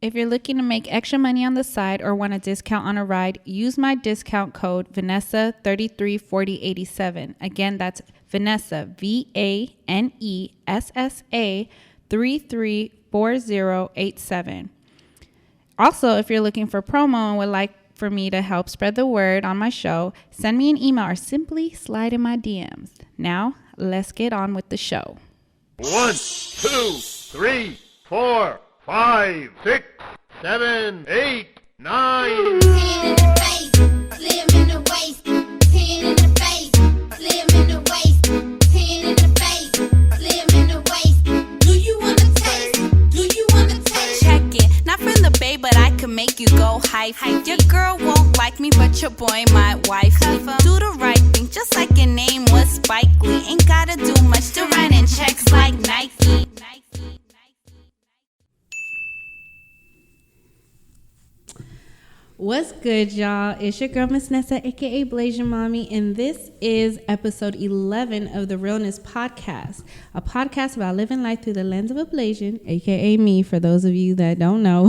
If you're looking to make extra money on the side or want a discount on a ride, use my discount code Vanessa 334087. Again, that's Vanessa, VANESSA 334087. Also, if you're looking for promo and would like for me to help spread the word on my show, send me an email or simply slide in my DMs. Now, let's get on with the show. 1, 2, 3, 4, 5, 6, 7, 8, 9. 10 in the face, slim in the waist. 10 in the face, slim in the waist. 10 in the face, slim in the waist. Do you wanna taste? Do you wanna taste? Check it, not from the bay, but I can make you go hype. Your girl won't like me, but your boy might wife me. Do the right thing, just like your name was Spike Lee. Ain't gotta do much to run in checks like Nike. What's good, y'all? It's your girl, Miss Nessa, aka Blasian Mommy, and this is episode 11 of the Realness Podcast, a podcast about living life through the lens of a Blasian, aka me, for those of you that don't know.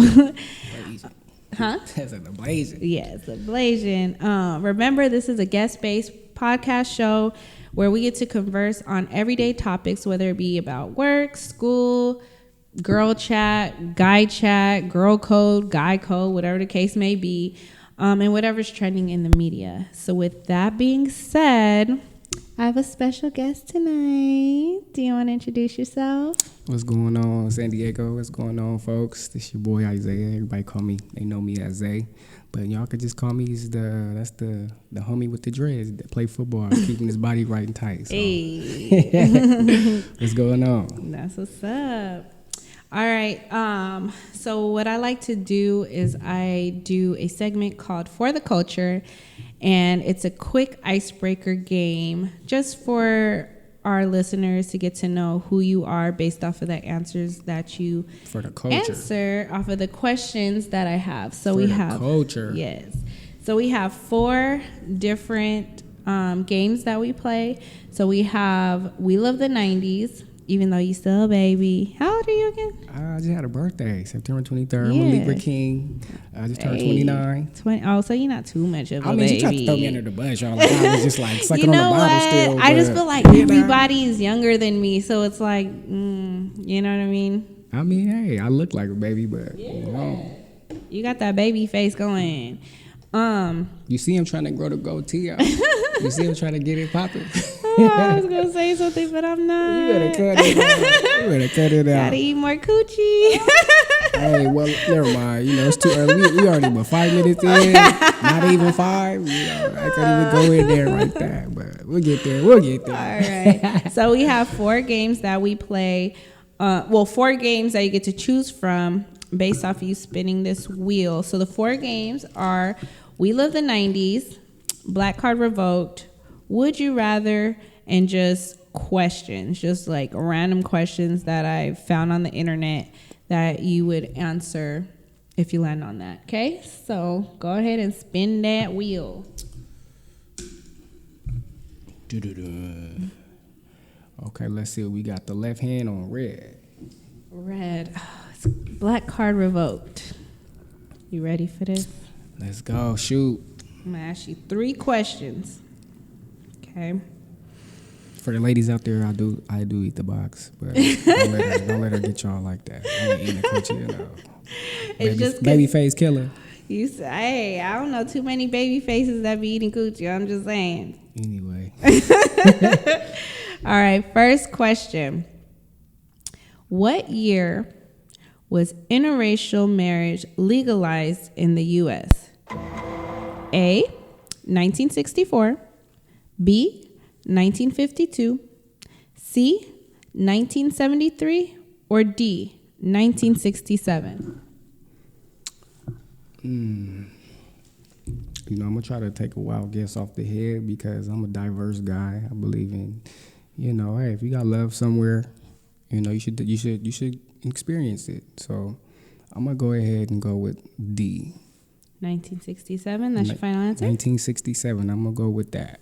Huh? That's like the Blasian. Yes, the Blasian. Remember, this is a guest-based podcast show where we get to converse on everyday topics, whether it be about work, school, girl chat, girl code, guy code, whatever the case may be, and whatever's trending in the media. So with that being said, I have a special guest tonight. Do you want to introduce yourself? What's going on, San Diego? What's going on, folks? This your boy Isaiah. Everybody call me. They know me as Zey, but y'all could just call me. That's the homie with the dreads that play football, keeping his body right and tight. So. Hey, What's going on? That's what's up. All right. So what I like to do is I do a segment called For the Culture, and it's a quick icebreaker game just for our listeners to get to know who you are based off of the answers that you For the culture. answer off of the questions that I have. So For we the have culture. Yes. So we have 4 different games that we play. So we have We Love the 90s. Even though you still a baby. How old are you again? I just had a birthday, September 23rd. Yeah. I'm a Libra King. I just turned 29. 20. Oh, so you're not too much of a baby. I mean, she tried to throw me under the bus, y'all. Like, I was just like sucking You know on the bottle what? still. I just but, feel like you know. everybody is younger than me, so it's like, you know what I mean? I mean, hey, I look like a baby, but you know. You got that baby face going. You see him trying to grow the goatee out. You see him trying to get it popping. I was gonna say something, but I'm not. You better cut it out. You better cut it out. Gotta eat more coochie. Hey, well, never mind. You know, it's too early. We already about 5 minutes in. Not even 5. You know, I couldn't even go in there like that. But we'll get there. We'll get there. All right. So we have 4 games that we play. 4 games that you get to choose from based off of you spinning this wheel. So the 4 games are We Love the 90s, Black Card Revoked, Would You Rather, and just questions, just like random questions that I found on the internet that you would answer if you land on that. Okay, so go ahead and spin that wheel. Okay, let's see what we got. The left hand on red. Red. Oh, it's Black Card Revoked. You ready for this? Let's go. Shoot. I'm going to ask you 3 questions. Okay. For the ladies out there, I do eat the box, but don't let her get y'all like that. I ain't eating the coochie, you know. Baby face killer. You say, hey, I don't know too many baby faces that be eating coochie. I'm just saying. Anyway. All right, first question. What year was interracial marriage legalized in the U.S.? A, 1964, B, 1952, C, 1973, or D, 1967? You know, I'm gonna try to take a wild guess off the head because I'm a diverse guy. I believe in, you know, hey, if you got love somewhere, you know, you should experience it. So I'm gonna go ahead and go with D. 1967. That's your final answer. 1967. I'm gonna go with that.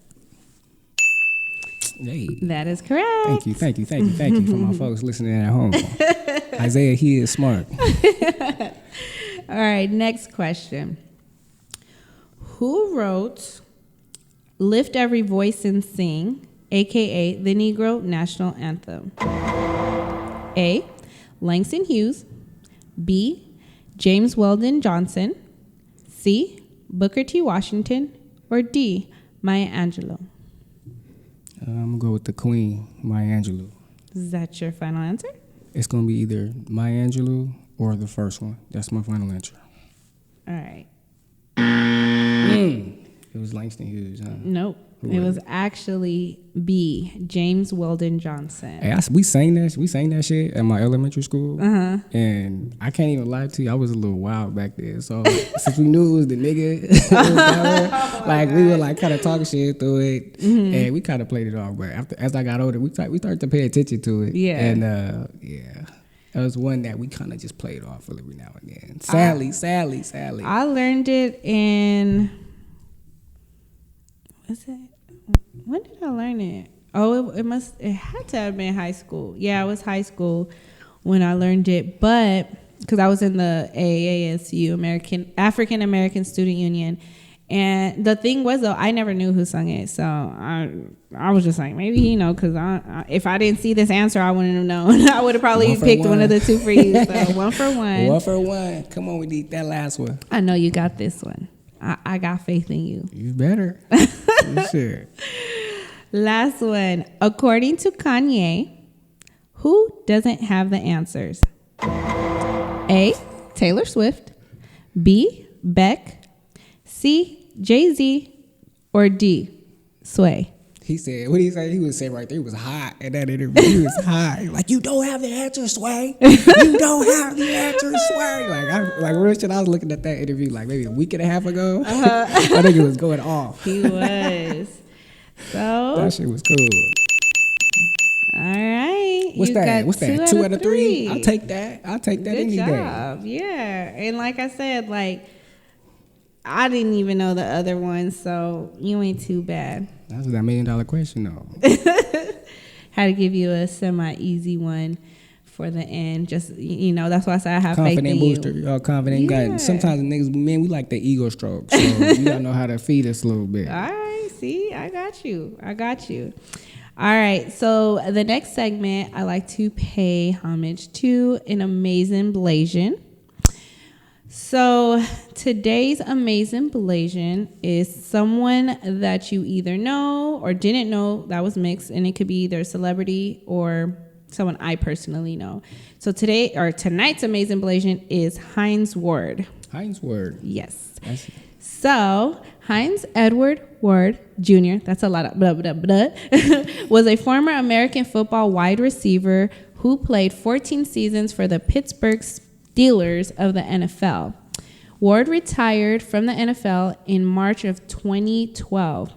Hey. That is correct. Thank you for my folks listening at home. Isaiah, he is smart. All right, next question. Who wrote Lift Every Voice and Sing, aka the Negro National Anthem? A. Langston Hughes. B. James Weldon Johnson. C. Booker T. Washington. Or D. Maya Angelou. I'm gonna go with the Queen, Maya Angelou. Is that your final answer? It's gonna be either Maya Angelou or the first one. That's my final answer. All right. It was Langston Hughes, huh? Nope. Who It was was actually B. James Weldon Johnson. Hey, we sang that shit at my elementary school, and I can't even lie to you, I was a little wild back then. So since we knew it was the nigga, it was that one, we were like kind of talking shit through it, and we kind of played it off. But as I got older, we started to pay attention to it. Yeah. And that was one that we kind of just played off every now and then. Sadly. I learned it in. Was it? When did I learn it? Oh, it had to have been high school. Yeah, it was high school when I learned it, but because I was in the AASU, African American Student Union, and the thing was though, I never knew who sung it, so I was just like, maybe he know, because if I didn't see this answer, I wouldn't have known. I would have probably picked one of the two for you. So 1 for 1. 1 for 1. Come on, we need that last one. I know you got this one. I got faith in you. You better. Sure. Last one. According to Kanye, who doesn't have the answers? A. Taylor Swift. B. Beck. C. Jay-Z. Or D. Sway. He said, what did he say? He was saying right there, he was hot in that interview. He was hot. Like, you don't have the answer, Sway. You don't have the answer, Sway. Like real shit, I was looking at that interview like maybe a week and a half ago. I think it was going off. He was. So that shit was cool. All right. What's that? What's that? 2 out of 3? I'll take that. Good any job. day. Yeah. And like I said, I didn't even know the other one, so you ain't too bad. That was that $1 million question, though. Had to give you a semi-easy one for the end. Just, that's why I said I have faith in you. Confident booster. Y'all confident. Yeah. Sometimes the niggas, man, we like the ego stroke. So you gotta know how to feed us a little bit. All right. See, I got you. All right. So the next segment, I like to pay homage to an amazing Blasian. So today's amazing Blasian is someone that you either know or didn't know, that was mixed, and it could be either a celebrity or someone I personally know. So tonight's amazing Blasian is Hines Ward. Hines Ward. Yes. So Hines Edward Ward Jr., that's a lot of blah, blah, blah, was a former American football wide receiver who played 14 seasons for the Pittsburgh Steelers of the NFL. Ward retired from the NFL in March of 2012.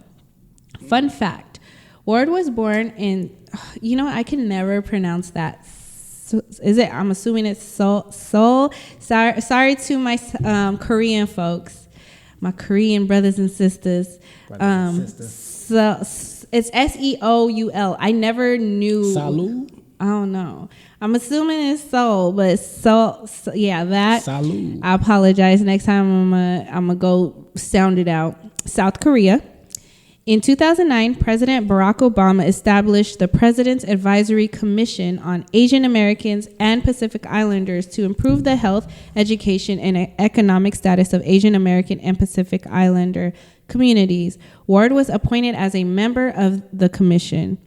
Fun fact, Ward was born in, I can never pronounce that. I'm assuming it's Seoul. Sorry to my Korean folks, my Korean brothers and sisters. So it's Seoul. I never knew. Salut? I don't know. I'm assuming it's Seoul, but yeah, that. Salut. I apologize. Next time I'm gonna go sound it out. South Korea. In 2009, President Barack Obama established the President's Advisory Commission on Asian Americans and Pacific Islanders to improve the health, education, and economic status of Asian American and Pacific Islander communities. Ward was appointed as a member of the commission.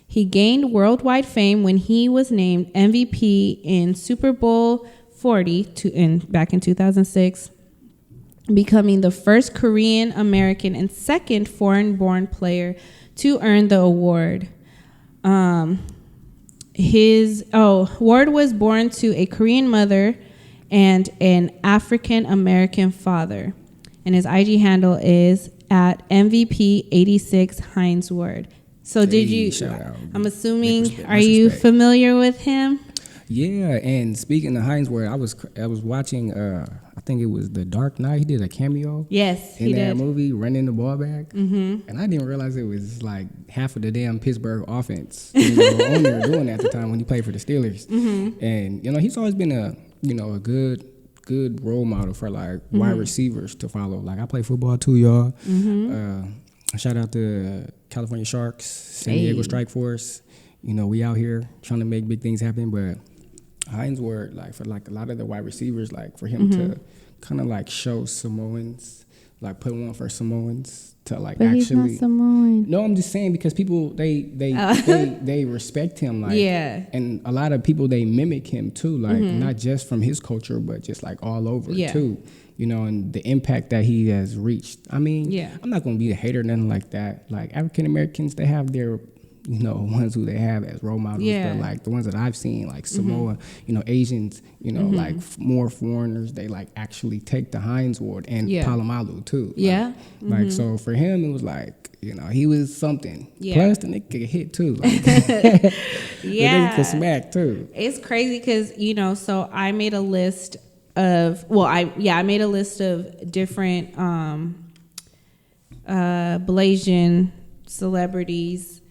He gained worldwide fame when he was named MVP in Super Bowl 40 back in 2006. Becoming the first Korean American and second foreign-born player to earn the award. Ward was born to a Korean mother and an African American father, and his IG handle is at MVP86 Hines Ward. So I'm assuming, are you familiar with him? Yeah, and speaking of Hines Ward, I was watching. I think it was The Dark Knight. He did a cameo. Yes, he did. In that movie, running the ball back. Mm-hmm. And I didn't realize it was like half of the damn Pittsburgh offense. Owner doing at the time when he played for the Steelers. Mm-hmm. And he's always been a good good role model for like wide receivers to follow. Like I play football too, y'all. Shout out to California Sharks, San Diego Strike Force. You know, we out here trying to make big things happen. But Hines Ward, like for like a lot of the wide receivers, like for him to kind of like show Samoans, like put one for Samoans to like But actually. he's not Samoan. No, I'm just saying because people they respect him, like, and a lot of people they mimic him too, like not just from his culture but just like all over too, you know, and the impact that he has reached. I mean, I'm not gonna be a hater, nothing like that. Like African Americans, they have their, you know, ones who they have as role models, but like the ones that I've seen, like Samoa, you know, Asians, you know, like more foreigners, they like actually take the Hines Ward and Palomalu too. Like so for him, it was like, you know, he was something. Plus, the nigga could hit too. Like, the nigga could smack too. It's crazy because, you know, so I made a list of, I made a list of different Blasian celebrities.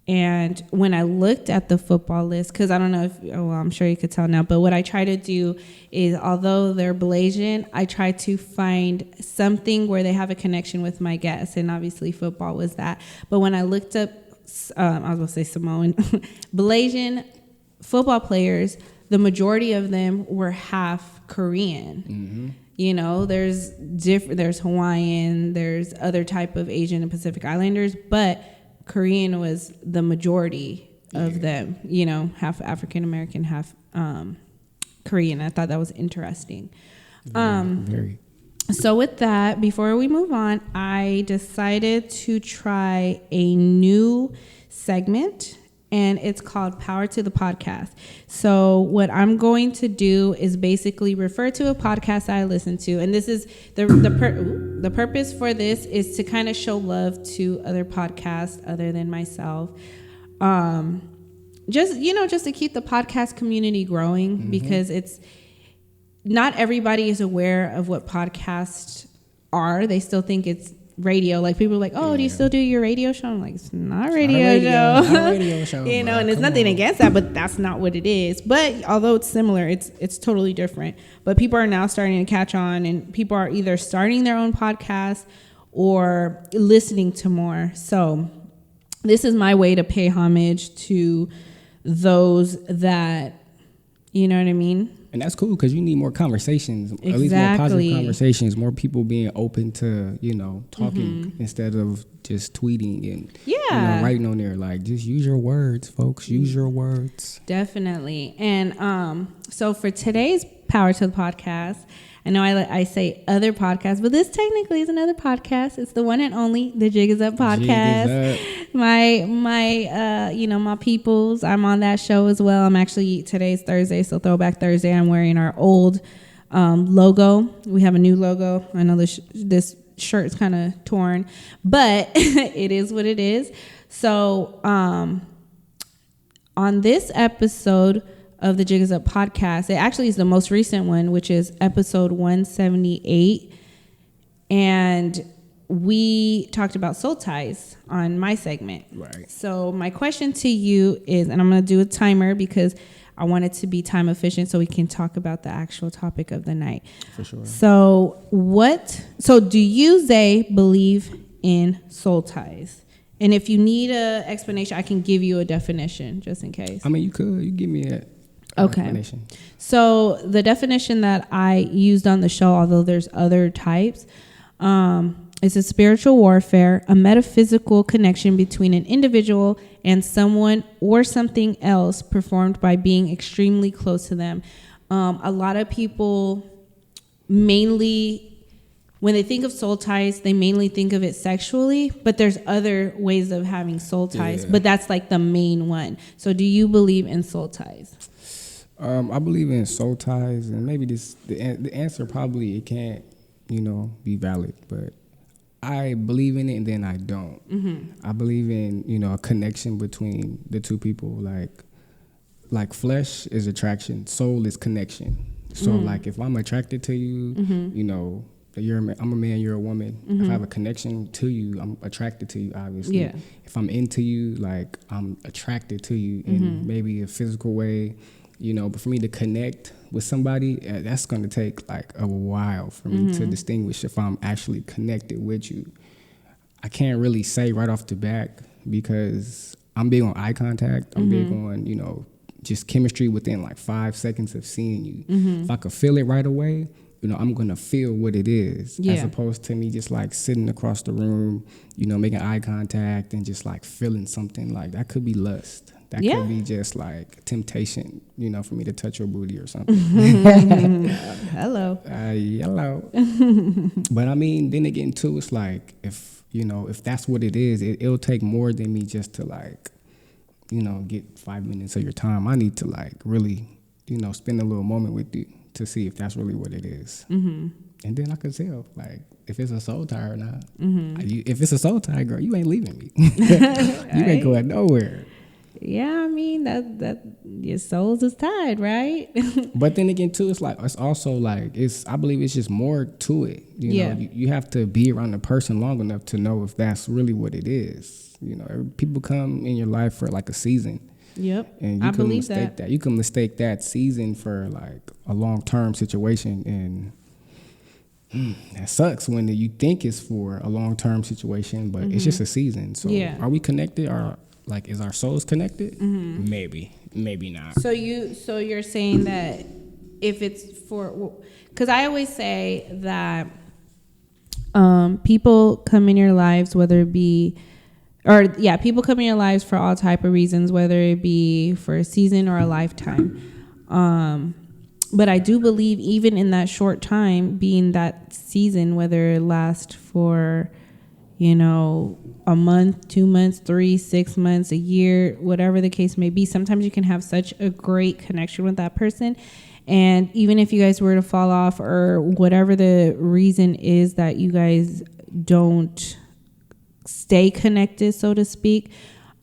And when I looked at the football list, because I don't know if, I'm sure you could tell now, but what I try to do is, although they're Blasian, I try to find something where they have a connection with my guests. And obviously football was that. But when I looked up, I was going to say Samoan, Blasian football players, the majority of them were half Korean. You know, there's Hawaiian, there's other type of Asian and Pacific Islanders, but Korean was the majority of them, you know, half African American, half Korean. I thought that was interesting. Very. So with that, before we move on, I decided to try a new segment, and it's called Power to the Podcast. So what I'm going to do is basically refer to a podcast I listen to, and this is the purpose for this is to kind of show love to other podcasts other than myself. Just to keep the podcast community growing, because it's not everybody is aware of what podcasts are. They still think it's radio. Like people are like, do you still do your radio show? I'm like, it's not a radio show. You know, and there's nothing against that, but that's not what it is. But although it's similar, it's totally different. But people are now starting to catch on, and people are either starting their own podcast or listening to more. So this is my way to pay homage to those that, you know what I mean? And that's cool because you need more conversations, at least more positive conversations, more people being open to, you know, talking instead of just tweeting and you know, writing on there. Like, just use your words, folks. Use your words. Definitely. And so for today's Power to the Podcast, I know I say other podcasts, but this technically is another podcast. It's the one and only The Jig Is Up podcast. My peoples. I'm on that show as well. I'm actually, today's Thursday, so Throwback Thursday. I'm wearing our old logo. We have a new logo. I know this shirt is kind of torn, but it is what it is. So on this episode of the Jig Is Up podcast, it actually is the most recent one, which is episode 178, and we talked about soul ties on my segment. Right. So my question to you is, and I'm going to do a timer because I want it to be time efficient so we can talk about the actual topic of the night. For sure. So do you, Zey, believe in soul ties? And if you need an explanation, I can give you a definition just in case. I mean, you give me a explanation. So the definition that I used on the show, although there's other types, is a spiritual warfare, a metaphysical connection between an individual and someone or something else performed by being extremely close to them. A lot of people mainly, when they think of soul ties, they mainly think of it sexually, but there's other ways of having soul ties, but that's like the main one. So do you believe in soul ties? I believe in soul ties, and maybe the answer probably it can't, you know, be valid, but I believe in it and then I don't. I believe in, you know, a connection between the two people. Like flesh is attraction, soul is connection. So like if I'm attracted to you, you know, I'm a man, you're a woman. If I have a connection to you, I'm attracted to you, obviously. If I'm into you, like I'm attracted to you in maybe a physical way, But for me to connect with somebody, that's going to take like a while for me to distinguish if I'm actually connected with you. I can't really say right off the bat because I'm big on eye contact. I'm big on, just chemistry within like 5 seconds of seeing you. If I could feel it right away, I'm going to feel what it is, as opposed to me just like sitting across the room, making eye contact and just like feeling something. Like that could be lust. That could be just like temptation, for me to touch your booty or something. Hello. Hello. But I mean, then again too, it's like if that's what it is, it'll take more than me just to like, get 5 minutes of your time. I need to like really, spend a little moment with you to see if that's really what it is. And then I could tell, like, if it's a soul tie or not. If it's a soul tie, girl, you ain't leaving me. You ain't going nowhere. Yeah, I mean that your souls is tied, right? But then again, too, it's also like I believe it's just more to it. You have to be around the person long enough to know if that's really what it is. People come in your life for like a season. Yep, and you I can believe mistake that. You can mistake that season for like a long-term situation, and that sucks when you think it's for a long-term situation, but it's just a season. So are we connected, or like is our souls connected? Maybe not. So you're saying that if it's for, because I always say that people come in your lives, whether it be, people come in your lives for all type of reasons, whether it be for a season or a lifetime. But I do believe even in that short time, being that season, whether it lasts for, a month, 2 months, 3, 6 months, a year, whatever the case may be, sometimes you can have such a great connection with that person. And even if you guys were to fall off or whatever the reason is that you guys don't stay connected, so to speak,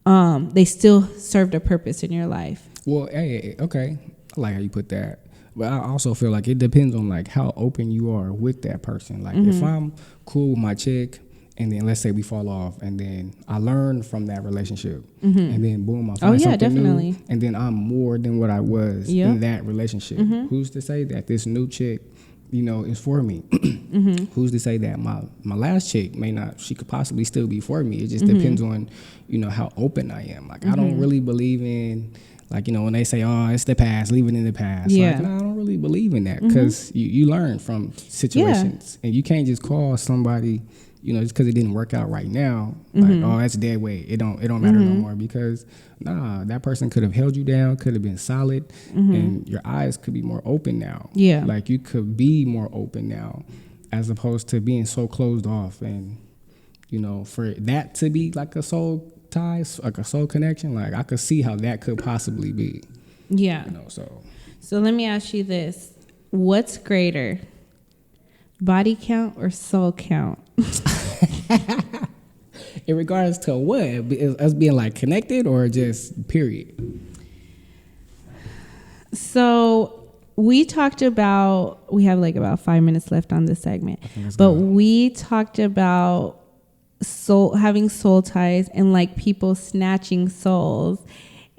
they still served a purpose in your life. Well, hey, okay, I like how you put that. But I also feel like it depends on like how open you are with that person. Like if I'm cool with my chick, and then let's say we fall off, and then I learn from that relationship, and then boom, I find something definitely. new, and then I'm more than what I was in that relationship. Who's to say that this new chick, is for me? Who's to say that my last chick may not? She could possibly still be for me. It just depends on, how open I am. Like I don't really believe in. Like, when they say, oh, it's the past, leave it in the past. Yeah. Like, no, I don't really believe in that because you learn from situations. And you can't just call somebody, just because it didn't work out right now, like, oh, that's dead weight. It don't matter no more because, that person could have held you down, could have been solid, and your eyes could be more open now. Yeah. Like, you could be more open now as opposed to being so closed off. And, for that to be like a soul ties, like a soul connection, like I could see how that could possibly be. Yeah. So let me ask you this: what's greater, body count or soul count? In regards to what? Us being like connected or just period? So we talked about, we have like about 5 minutes left on this segment, but we talked about having soul ties and like people snatching souls.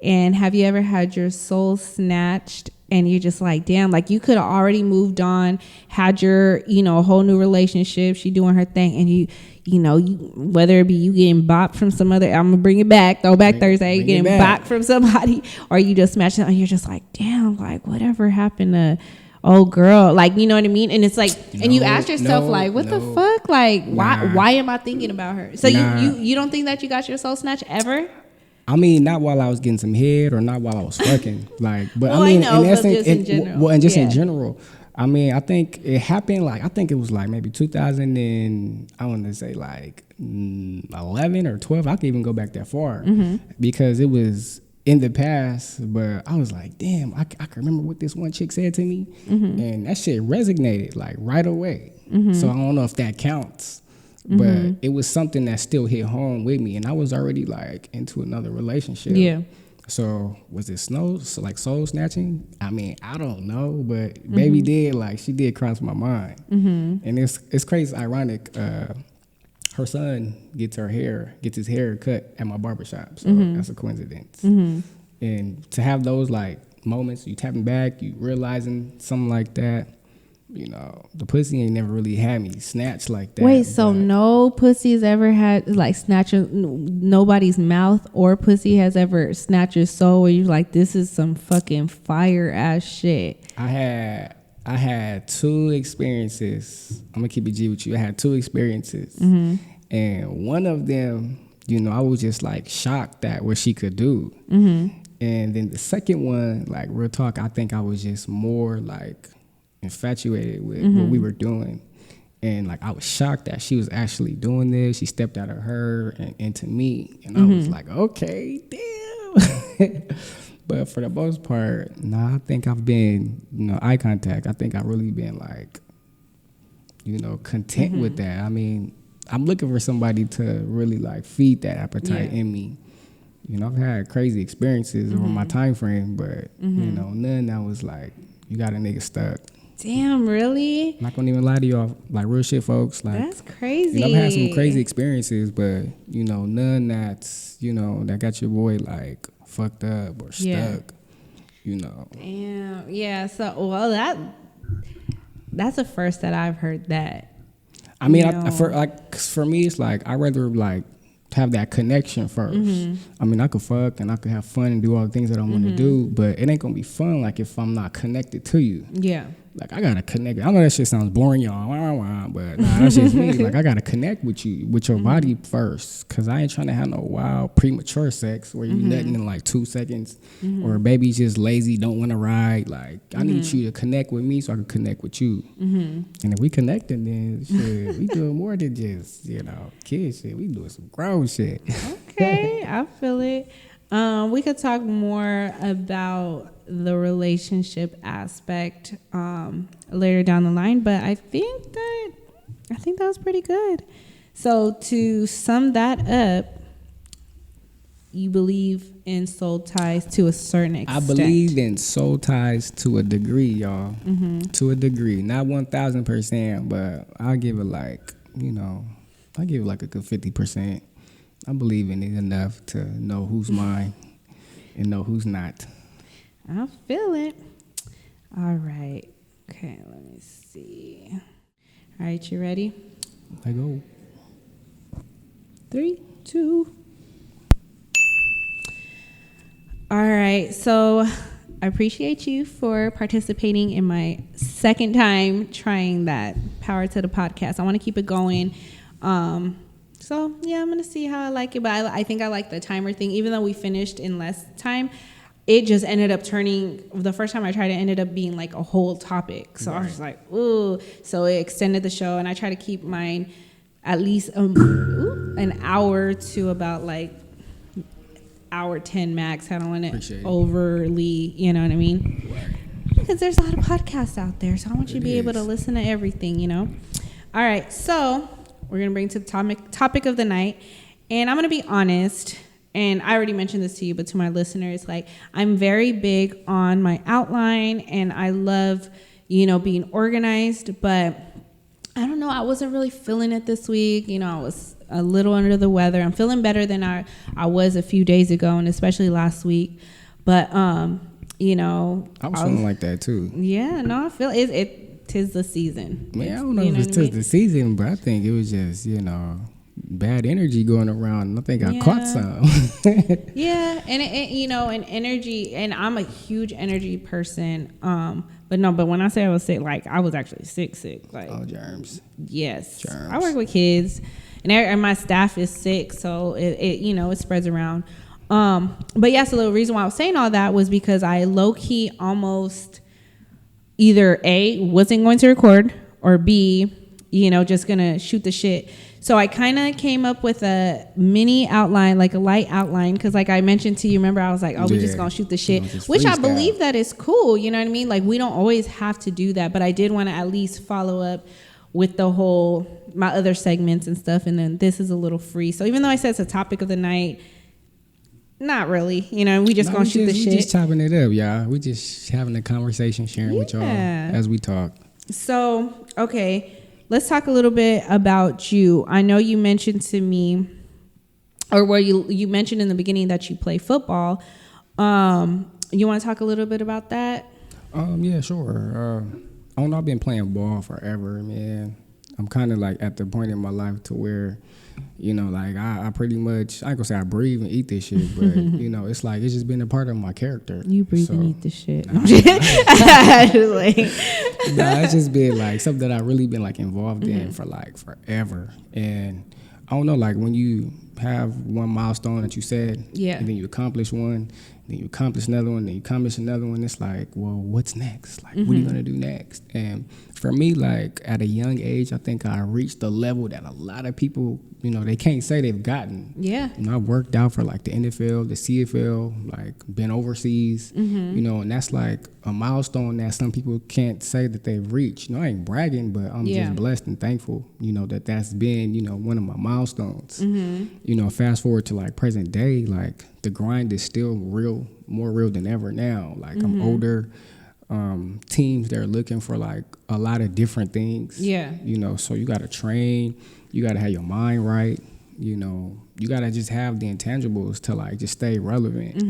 And have you ever had your soul snatched and you're just like, damn, like you could have already moved on, had your, a whole new relationship, she doing her thing, and you whether it be you getting bopped from some other, I'm gonna bring it back, throwback Thursday, you getting bopped from somebody, or you just smashed it and you're just like, damn, like whatever happened to oh girl, like, you know what I mean? And it's like, and you ask yourself like, what the fuck? Like, why am I thinking about her? So you don't think that you got your soul snatched ever? I mean, not while I was getting some head or not while I was fucking, like, but well, I mean, I know, in essence, just in general. Well, and just in general, I mean, I think it happened, like, I think it was like maybe 2000 and I want to say like 11 or 12. I can even go back that far because it was in the past, but I was like, damn, I can remember what this one chick said to me, and that shit resonated like right away. So I don't know if that counts, but it was something that still hit home with me, and I was already like into another relationship. Yeah. So was it like soul snatching? I mean, I don't know, but baby did, like, she did cross my mind, and it's crazy, ironic. Her son gets his hair cut at my barbershop, so that's a coincidence. And to have those like moments, you tapping back, you realizing something like that. You know, the pussy ain't never really had me snatched like that. Wait, so no pussy's ever had like nobody's mouth or pussy has ever snatched your soul where you're like, this is some fucking fire ass shit. I had 2 experiences. I'm gonna keep it G with you. I had 2 experiences, and one of them, you know, I was just like shocked at what she could do. And then the second one, like real talk, I think I was just more like infatuated with what we were doing, and like I was shocked that she was actually doing this. She stepped out of her and into me, and I was like, okay, damn. But for the most part, I think I've been, you know, eye contact. I think I've really been like, you know, content with that. I mean, I'm looking for somebody to really like feed that appetite in me. You know, I've had crazy experiences over my time frame, but you know, none that was like, you got a nigga stuck. Damn, really? I'm not gonna even lie to y'all, like real shit, folks. Like, that's crazy. You know, I've had some crazy experiences, but you know, none that's, you know, that got your boy like fucked up or stuck. You know. Damn. Yeah. So, well, that's the first that I've heard that. I mean, for me, it's like I'd rather like have that connection first. I mean, I could fuck and I could have fun and do all the things that I want to do, but it ain't gonna be fun like if I'm not connected to you. Yeah. Like I gotta connect. I know that shit sounds boring, y'all, but nah, that's just me. Like I gotta connect with you, with your body first, cause I ain't trying to have no wild premature sex where you nutting in like 2 seconds, or baby's just lazy, don't want to ride. Like I need you to connect with me so I can connect with you. And if we connecting, then shit, we doing more than just, you know, kid shit. We doing some grown shit. Okay, I feel it. We could talk more about the relationship aspect later down the line, but I think that was pretty good. So to sum that up, you believe in soul ties to a certain extent. I believe in soul ties to a degree, y'all. To a degree, not 1,000%, but I'll give it like, you know, I give it like a good 50%. I believe in it enough to know who's mine and know who's not. I feel it. All right. Okay, let me see. All right, you ready? I go. 3, 2. All right. So I appreciate you for participating in my second time trying that Power to the Podcast. I want to keep it going. So yeah, I'm gonna see how I like it, but I think I like the timer thing. Even though we finished in less time, it just ended up turning. The first time I tried it, ended up being like a whole topic. So I was like, ooh. So it extended the show, and I try to keep mine at least an hour to about like hour 10 max. I don't want it overly, you know what I mean? Because there's a lot of podcasts out there, so I want you to be able to listen to everything, you know. All right, so we're going to bring to the topic of the night. And I'm going to be honest, and I already mentioned this to you, but to my listeners, like, I'm very big on my outline, and I love, you know, being organized. But I don't know, I wasn't really feeling it this week. You know, I was a little under the weather. I'm feeling better than I was a few days ago, and especially last week. But, you know. I was feeling like that, too. Yeah, no, I feel it. Tis the season. Man, I don't know if it's tis the season, but I think it was just, you know, bad energy going around. I think I caught some. Yeah, and it, you know, and energy, and I'm a huge energy person. But when I say I was sick, like I was actually sick. Like, oh, germs. Yes, germs. I work with kids, and my staff is sick, so it you know, it spreads around. But yeah, so the reason why I was saying all that was because I low key almost either A, wasn't going to record, or B, you know, just gonna shoot the shit. So I kind of came up with a mini outline, like a light outline, because like I mentioned to you, remember I was like, we just gonna shoot the shit, which I believe that is cool, you know what I mean? Like we don't always have to do that, but I did want to at least follow up with the whole, my other segments and stuff, and then this is a little free. So even though I said it's a topic of the night, not really, you know, we just gonna shoot the shit. We just chopping it up, y'all. We just having a conversation, sharing with y'all as we talk. So, okay, let's talk a little bit about you. I know you mentioned to me, or where you mentioned in the beginning that you play football. You want to talk a little bit about that? Yeah, sure. I don't know. I've been playing ball forever, man. I'm kind of like at the point in my life to where, you know, like I pretty much, I ain't gonna say I breathe and eat this shit, but you know, it's like it's just been a part of my character. You breathe and eat this shit. Nah, it's just been like something that I really been like involved in for like forever. And I don't know, like when you have one milestone that you said, and then you accomplish one, then you accomplish another one, then you accomplish another one. It's like, well, what's next? Like, what are you gonna do next? And for me, like at a young age, I think I reached the level that a lot of people, you know, they can't say they've gotten. Yeah. You know, I've worked out for like the NFL, the CFL, like been overseas, you know, and that's like a milestone that some people can't say that they've reached. You know, I ain't bragging, but I'm just blessed and thankful, you know, that that's been, you know, one of my milestones. You know, fast forward to like present day, like the grind is still real, more real than ever now. Like I'm older. Teams, they're looking for like a lot of different things. Yeah. You know, so you got to train, you got to have your mind right, you know, you got to just have the intangibles to like just stay relevant.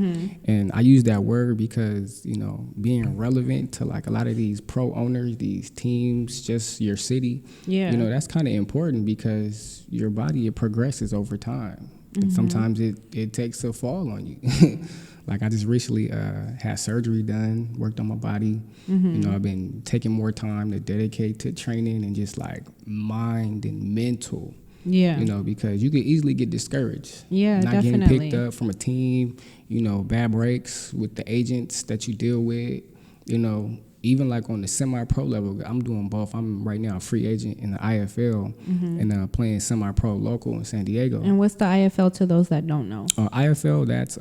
And I use that word because, you know, being relevant to like a lot of these pro owners, these teams, just your city, you know, that's kind of important because your body, it progresses over time. And sometimes it takes a fall on you. Like I just recently had surgery done, worked on my body. You know, I've been taking more time to dedicate to training and just like mind and mental. Yeah. You know, because you could easily get discouraged. Yeah, not definitely. Getting picked up from a team, you know, bad breaks with the agents that you deal with, you know. Even like on the semi-pro level, I'm doing both. I'm right now a free agent in the IFL and playing semi-pro local in San Diego. And what's the IFL to those that don't know? IFL, that's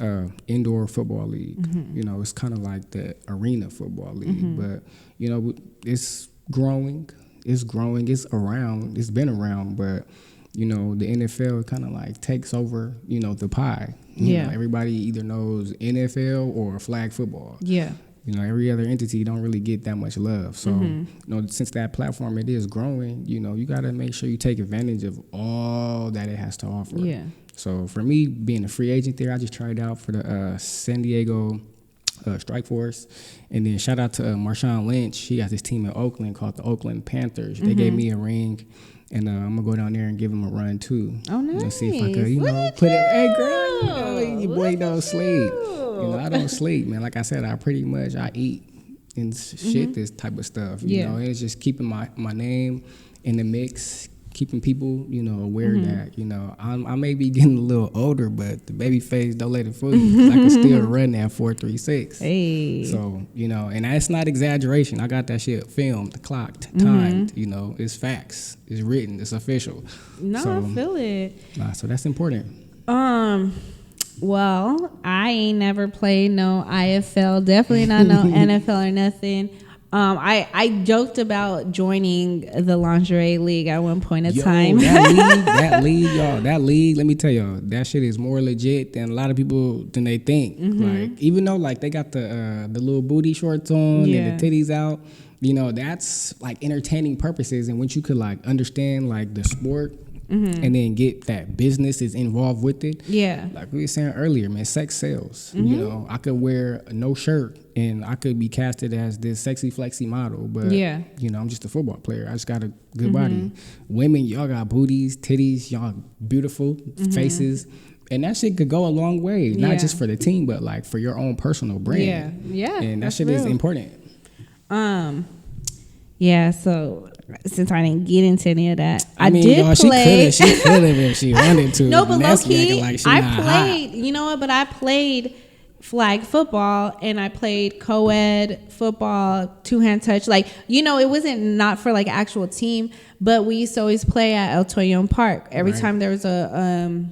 indoor football league. You know, it's kind of like the arena football league. But, you know, it's growing. It's growing. It's around. It's been around. But, you know, the NFL kind of like takes over, you know, the pie. You know, everybody either knows NFL or flag football. Yeah. You know, every other entity don't really get that much love. So, you know, since that platform, it is growing, you know, you got to make sure you take advantage of all that it has to offer. Yeah. So, for me, being a free agent there, I just tried out for the San Diego Strike Force. And then shout out to Marshawn Lynch. He got this team in Oakland called the Oakland Panthers. They gave me a ring. And I'm going to go down there and give him a run, too. Oh, nice. You know, see if I could, you know, put it, hey, girl, you know, your boy don't sleep. You know, I don't sleep, man. Like I said, I eat and shit this type of stuff. You know, and it's just keeping my name in the mix, keeping people, you know, aware that, you know, I may be getting a little older, but the baby face, don't let it fool you. I can still run that 4.36. Hey. So, you know, and that's not exaggeration. I got that shit filmed, clocked, timed, you know, it's facts. It's written, it's official. No, so, I feel it. So that's important. Well, I ain't never played no IFL, definitely not no NFL or nothing. I joked about joining the lingerie league at one point in time. That league, let me tell y'all, that shit is more legit than a lot of people than they think. Like, even though like they got the little booty shorts on and the titties out, you know, that's like entertaining purposes. And once you could like understand like the sport. And then get that business is involved with it. Yeah. Like we were saying earlier, man, sex sells. You know, I could wear no shirt and I could be casted as this sexy, flexy model. But, you know, I'm just a football player. I just got a good body. Women, y'all got booties, titties, y'all beautiful faces. And that shit could go a long way, not just for the team, but like for your own personal brand. Yeah. And that shit is important. Yeah, so since I didn't get into any of that, I mean, did play. She could have if she wanted to. No, but low key, I played. Hot. You know what? But I played flag football and I played co-ed football, two-hand touch. Like, you know, it wasn't not for like actual team, but we used to always play at El Toyon Park every time there was a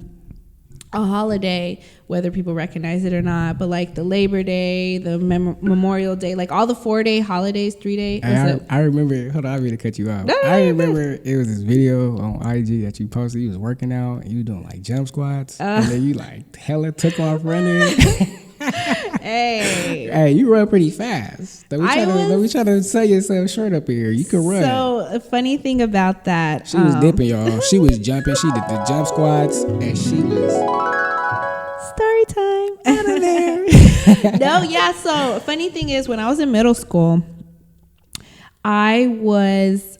holiday, whether people recognize it or not, but like the Labor Day, the Memorial Day, like all the 4-day holidays, 3-day. I remember, hold on, I really cut you off. I remember it was this video on IG that you posted. You was working out and you were doing like jump squats, and then you like hella took off running. Hey, you run pretty fast. Don't we try to sell yourself short up here. You can run. So a funny thing about that, she was dipping, y'all. She was jumping. She did the jump squats, and she was story time out of there. No, yeah. So funny thing is, when I was in middle school, I was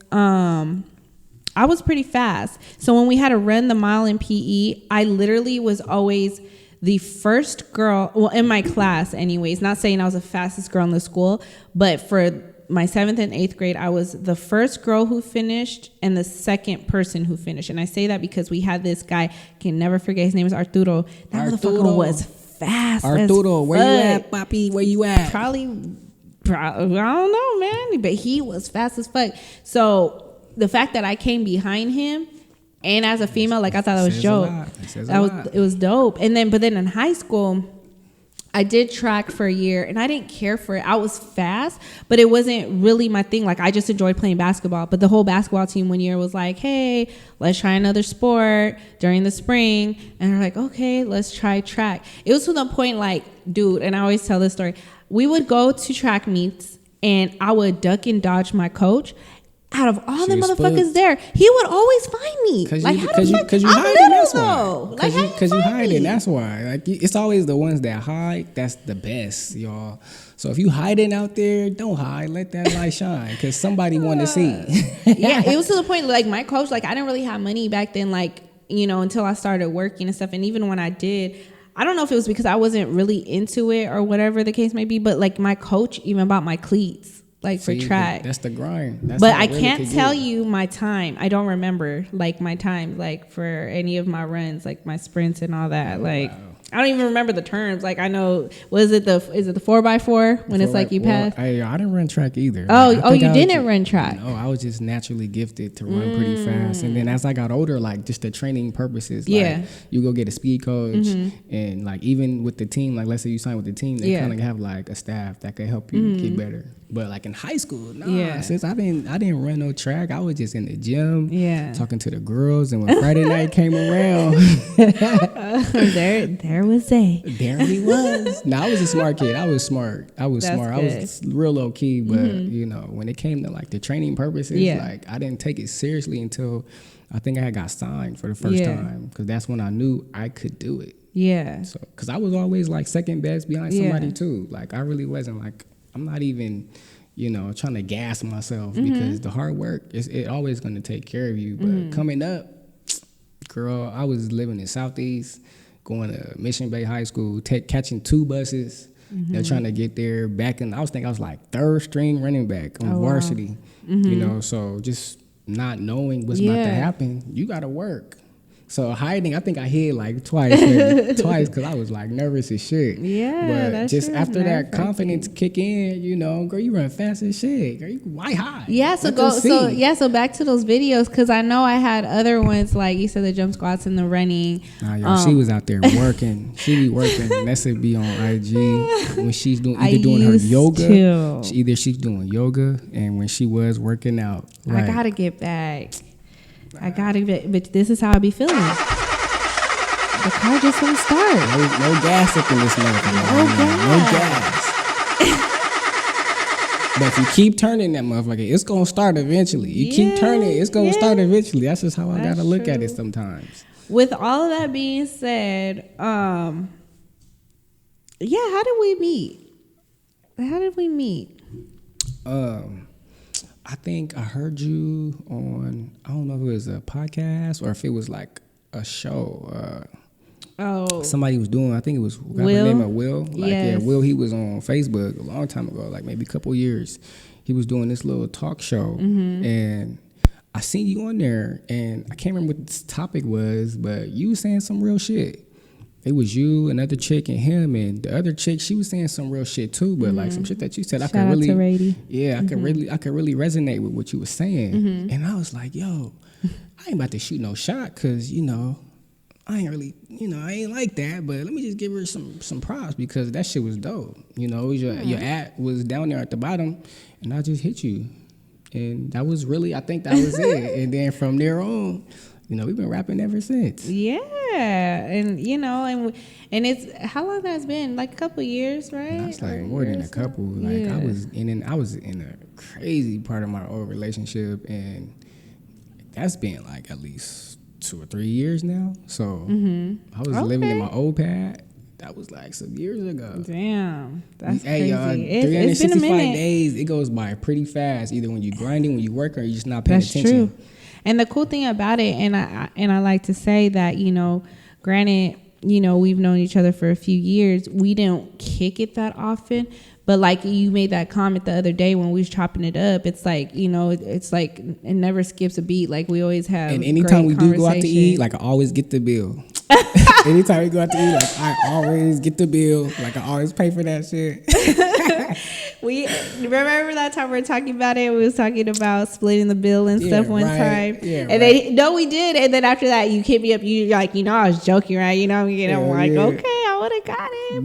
pretty fast. So when we had to run the mile in PE, I literally was always the first girl, well, in my class anyways, not saying I was the fastest girl in the school, but for my 7th and 8th grade, I was the first girl who finished and the second person who finished. And I say that because we had this guy, can never forget, his name is Arturo. That motherfucker was fast. Arturo, where you at, papi? Where you at? Probably, I don't know, man, but he was fast as fuck. So the fact that I came behind him, and as a female, like, I thought that was dope. It was dope. And then, but then in high school, I did track for a year, and I didn't care for it. I was fast, but it wasn't really my thing. Like, I just enjoyed playing basketball. But the whole basketball team one year was like, hey, let's try another sport during the spring. And they're like, okay, let's try track. It was to the point, like, dude, and I always tell this story. We would go to track meets, and I would duck and dodge my coach. Out of all the motherfuckers there, he would always find me. Because like, you hiding, that's why. Because you hiding, me. that's why. Like, it's always the ones that hide, that's the best, y'all. So if you hiding out there, don't hide. Let that light shine, because somebody want to see. Yeah, it was to the point, like, my coach, like, I didn't really have money back then, like, you know, until I started working and stuff. And even when I did, I don't know if it was because I wasn't really into it or whatever the case may be, but, like, my coach even bought my cleats. Like, for track. That's the grind. That's but I can't tell you my time. I don't remember, like, my time, like, for any of my runs, like my sprints and all that. Like, wow. I don't even remember the terms. Like, I know, is it the 4x4 when it's like you pass? I didn't run track either. Oh, you didn't run track? No, I was just naturally gifted to run pretty fast. And then as I got older, like, just the training purposes, like, you go get a speed coach, and, like, even with the team, like, let's say you sign with the team, they kind of have, like, a staff that could help you get better. But, like, in high school, since I didn't run no track, I was just in the gym, talking to the girls. And when Friday night came around, there was Zey. There he was. No, I was a smart kid. I was smart. I was smart. Good. I was real low key, but you know, when it came to, like, the training purposes, like, I didn't take it seriously until I think I got signed for the first time, because that's when I knew I could do it. Yeah. So, because I was always, like, second best behind somebody too. Like, I really wasn't, like, I'm not even, you know, trying to gas myself, because the hard work it always going to take care of you. But coming up, girl, I was living in Southeast, going to Mission Bay High School, catching 2 buses. They're trying to get there back in. I was like 3rd string running back on varsity. You know, so just not knowing what's about to happen, you got to work. So hiding, I think I hid like twice, because I was like nervous as shit. Yeah, but just after that confidence kick in, you know, girl, you run fast as shit. Girl, why hide? Yeah, so back to those videos, because I know I had other ones, like you said, the jump squats and the running. She was out there working. She be working. Vanessa be on IG when she's doing her yoga. She's doing yoga, and when she was working out, I gotta get back. But this is how I be feeling. The car just won't start. No gas up in this motherfucker. No gas. But if you keep turning that motherfucker, it's gonna start eventually. You keep turning, it's gonna start eventually. That's just how I gotta look at it sometimes. With all of that being said, how did we meet? I think I heard you on, I don't know if it was a podcast or if it was like a show. Somebody was doing, I think it was Will. Name of Will. Will, he was on Facebook a long time ago, like maybe a couple years. He was doing this little talk show, and I seen you on there, and I can't remember what this topic was, but you was saying some real shit. It was you, another chick, and him, and the other chick. She was saying some real shit too, but like some shit that you said, I could really resonate with what you were saying. And I was like, yo, I ain't about to shoot no shot, cause you know, I ain't really, you know, I ain't like that. But let me just give her some props, because that shit was dope. You know, your ad was down there at the bottom, and I just hit you, and that was really, I think that was it. And then from there on, you know, we've been rapping ever since. Yeah, and you know, and it's, how long that's been? Like a couple years, right? That's like more than a couple. Like I was in a crazy part of my old relationship, and that's been like at least 2 or 3 years now. So I was living in my old pad. That was like some years ago. Damn, that's Hey, y'all, crazy. It's been a 365 minute. days, it goes by pretty fast. Either when you're grinding, when you work, or you're just not paying That's attention. true. And the cool thing about it, and I like to say that, you know, granted, you know, we've known each other for a few years. We don't kick it that often. But like you made that comment the other day when we was chopping it up, it's like, you know, it's like it never skips a beat. Like we always have. And anytime we do go out to conversation. eat, like I always get the bill. Anytime we go out to eat, like I always get the bill. Like I always pay for that shit. We remember that time we were talking about it. We was talking about splitting the bill and stuff one time. Yeah, and then no, we did. And then after that, you hit me up. You like, you know, I was joking, right? You know, I'm like, okay, I would have got it,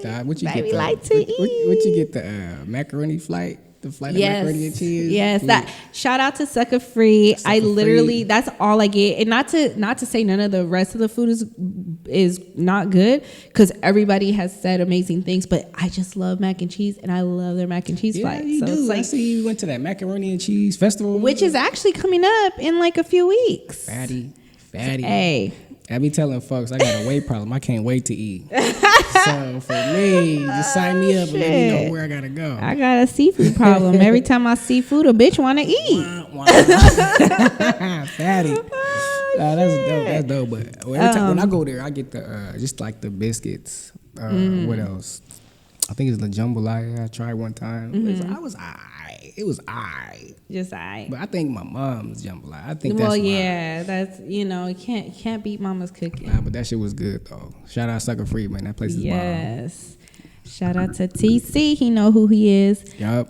but What you baby get? like to eat. What you get? The macaroni flight. The flight of macaroni and cheese. Yes, Ooh. that shout out to Sucker Free. I literally Free. that's all I get. And not to say none of the rest of the food is not good, because everybody has said amazing things, but I just love mac and cheese, and I love their mac and cheese Yeah, flight. you So do. it's I like, see you went to that macaroni and cheese festival, which is actually coming up in like a few weeks. fatty. Hey. I be telling folks I got a weight problem. I can't wait to eat. So for me, just sign me up and let me know Shit. where I gotta go. I got a seafood problem. Every time I see food, a bitch want to eat. Fatty. That's dope. That's dope. But every time when I go there, I get the just like the biscuits. What else? I think it's the jambalaya. I tried one time. I was alright. It was alright. Just I. But I think my mom's jambalaya. I think that's Well, why. yeah, that's, you know, you can't beat mama's cooking. Nah, but that shit was good though. Shout out Sucker Free, man. That place is bomb. Yes. Shout out to TC. He know who he is. Yup.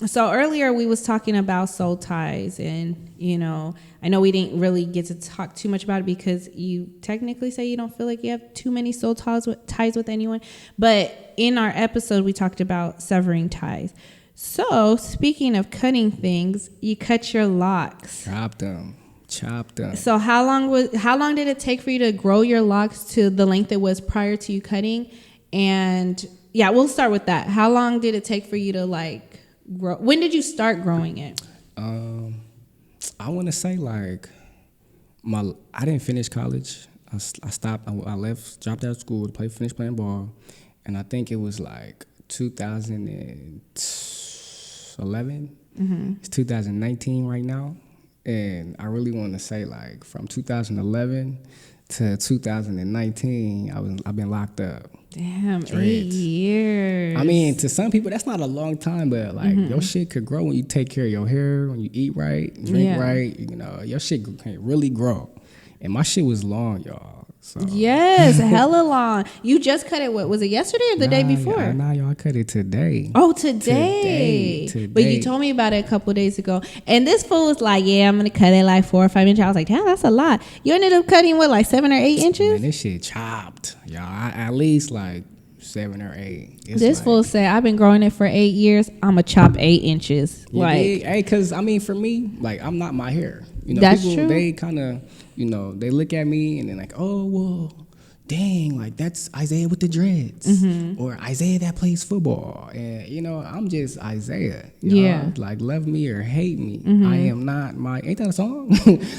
So earlier we was talking about soul ties, and you know, I know we didn't really get to talk too much about it because you technically say you don't feel like you have too many soul ties with anyone. But in our episode, we talked about severing ties. So speaking of cutting things, you cut your locks. Chopped them. So how long did it take for you to grow your locks to the length it was prior to you cutting? And yeah, we'll start with that. How long did it take for you to like grow? When did you start growing it? I want to say like I didn't finish college. I stopped. I left, dropped out of school to finish playing ball, and I think it was like 2011. It's 2019 right now, and I really want to say like from 2011 to 2019, I've been locked up. Damn, Dreads. 8 years. I mean, to some people that's not a long time, but like your shit could grow when you take care of your hair, when you eat right, drink right. You know, your shit can really grow. And my shit was long, y'all. So Yes, hella long. You just cut it. What was it, yesterday or the day before? Nah, y'all cut it today. Oh, today. Today. But you told me about it a couple of days ago. And this fool was like, yeah, I'm going to cut it like 4 or 5 inches. I was like, damn, that's a lot. You ended up cutting what, like 7 or 8 inches? Man, this shit chopped, y'all. At least like 7 or 8. It's This like, fool said, I've been growing it for 8 years. I'm going to chop 8 inches. You Like, dig? Hey, because I mean, for me, like, I'm not my hair. You know, That's people, true. they kind of, you know, they look at me and they're like, oh, well, dang, like that's Isaiah with the dreads, or Isaiah that plays football, and you know, I'm just Isaiah. Y'all. Yeah. Like love me or hate me, I am not my. Ain't that a song?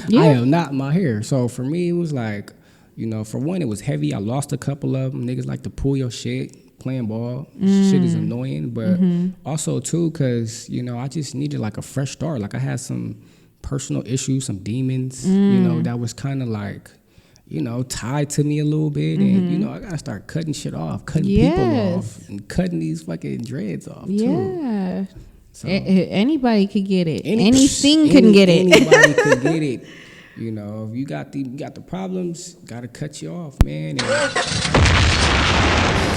Yeah. I am not my hair. So for me, it was like, you know, for one, it was heavy. I lost a couple of them. Niggas like to pull your shit playing ball. Shit is annoying, but also too, cause you know, I just needed like a fresh start. Like I had some personal issues, some demons, you know, that was kind of like, you know, tied to me a little bit. And, you know, I got to start cutting shit off, cutting people off, and cutting these fucking dreads off, too. yeah. So, Anybody could get it. anything can get it. Anybody could get it. You know, if you got the problems, got to cut you off, man. And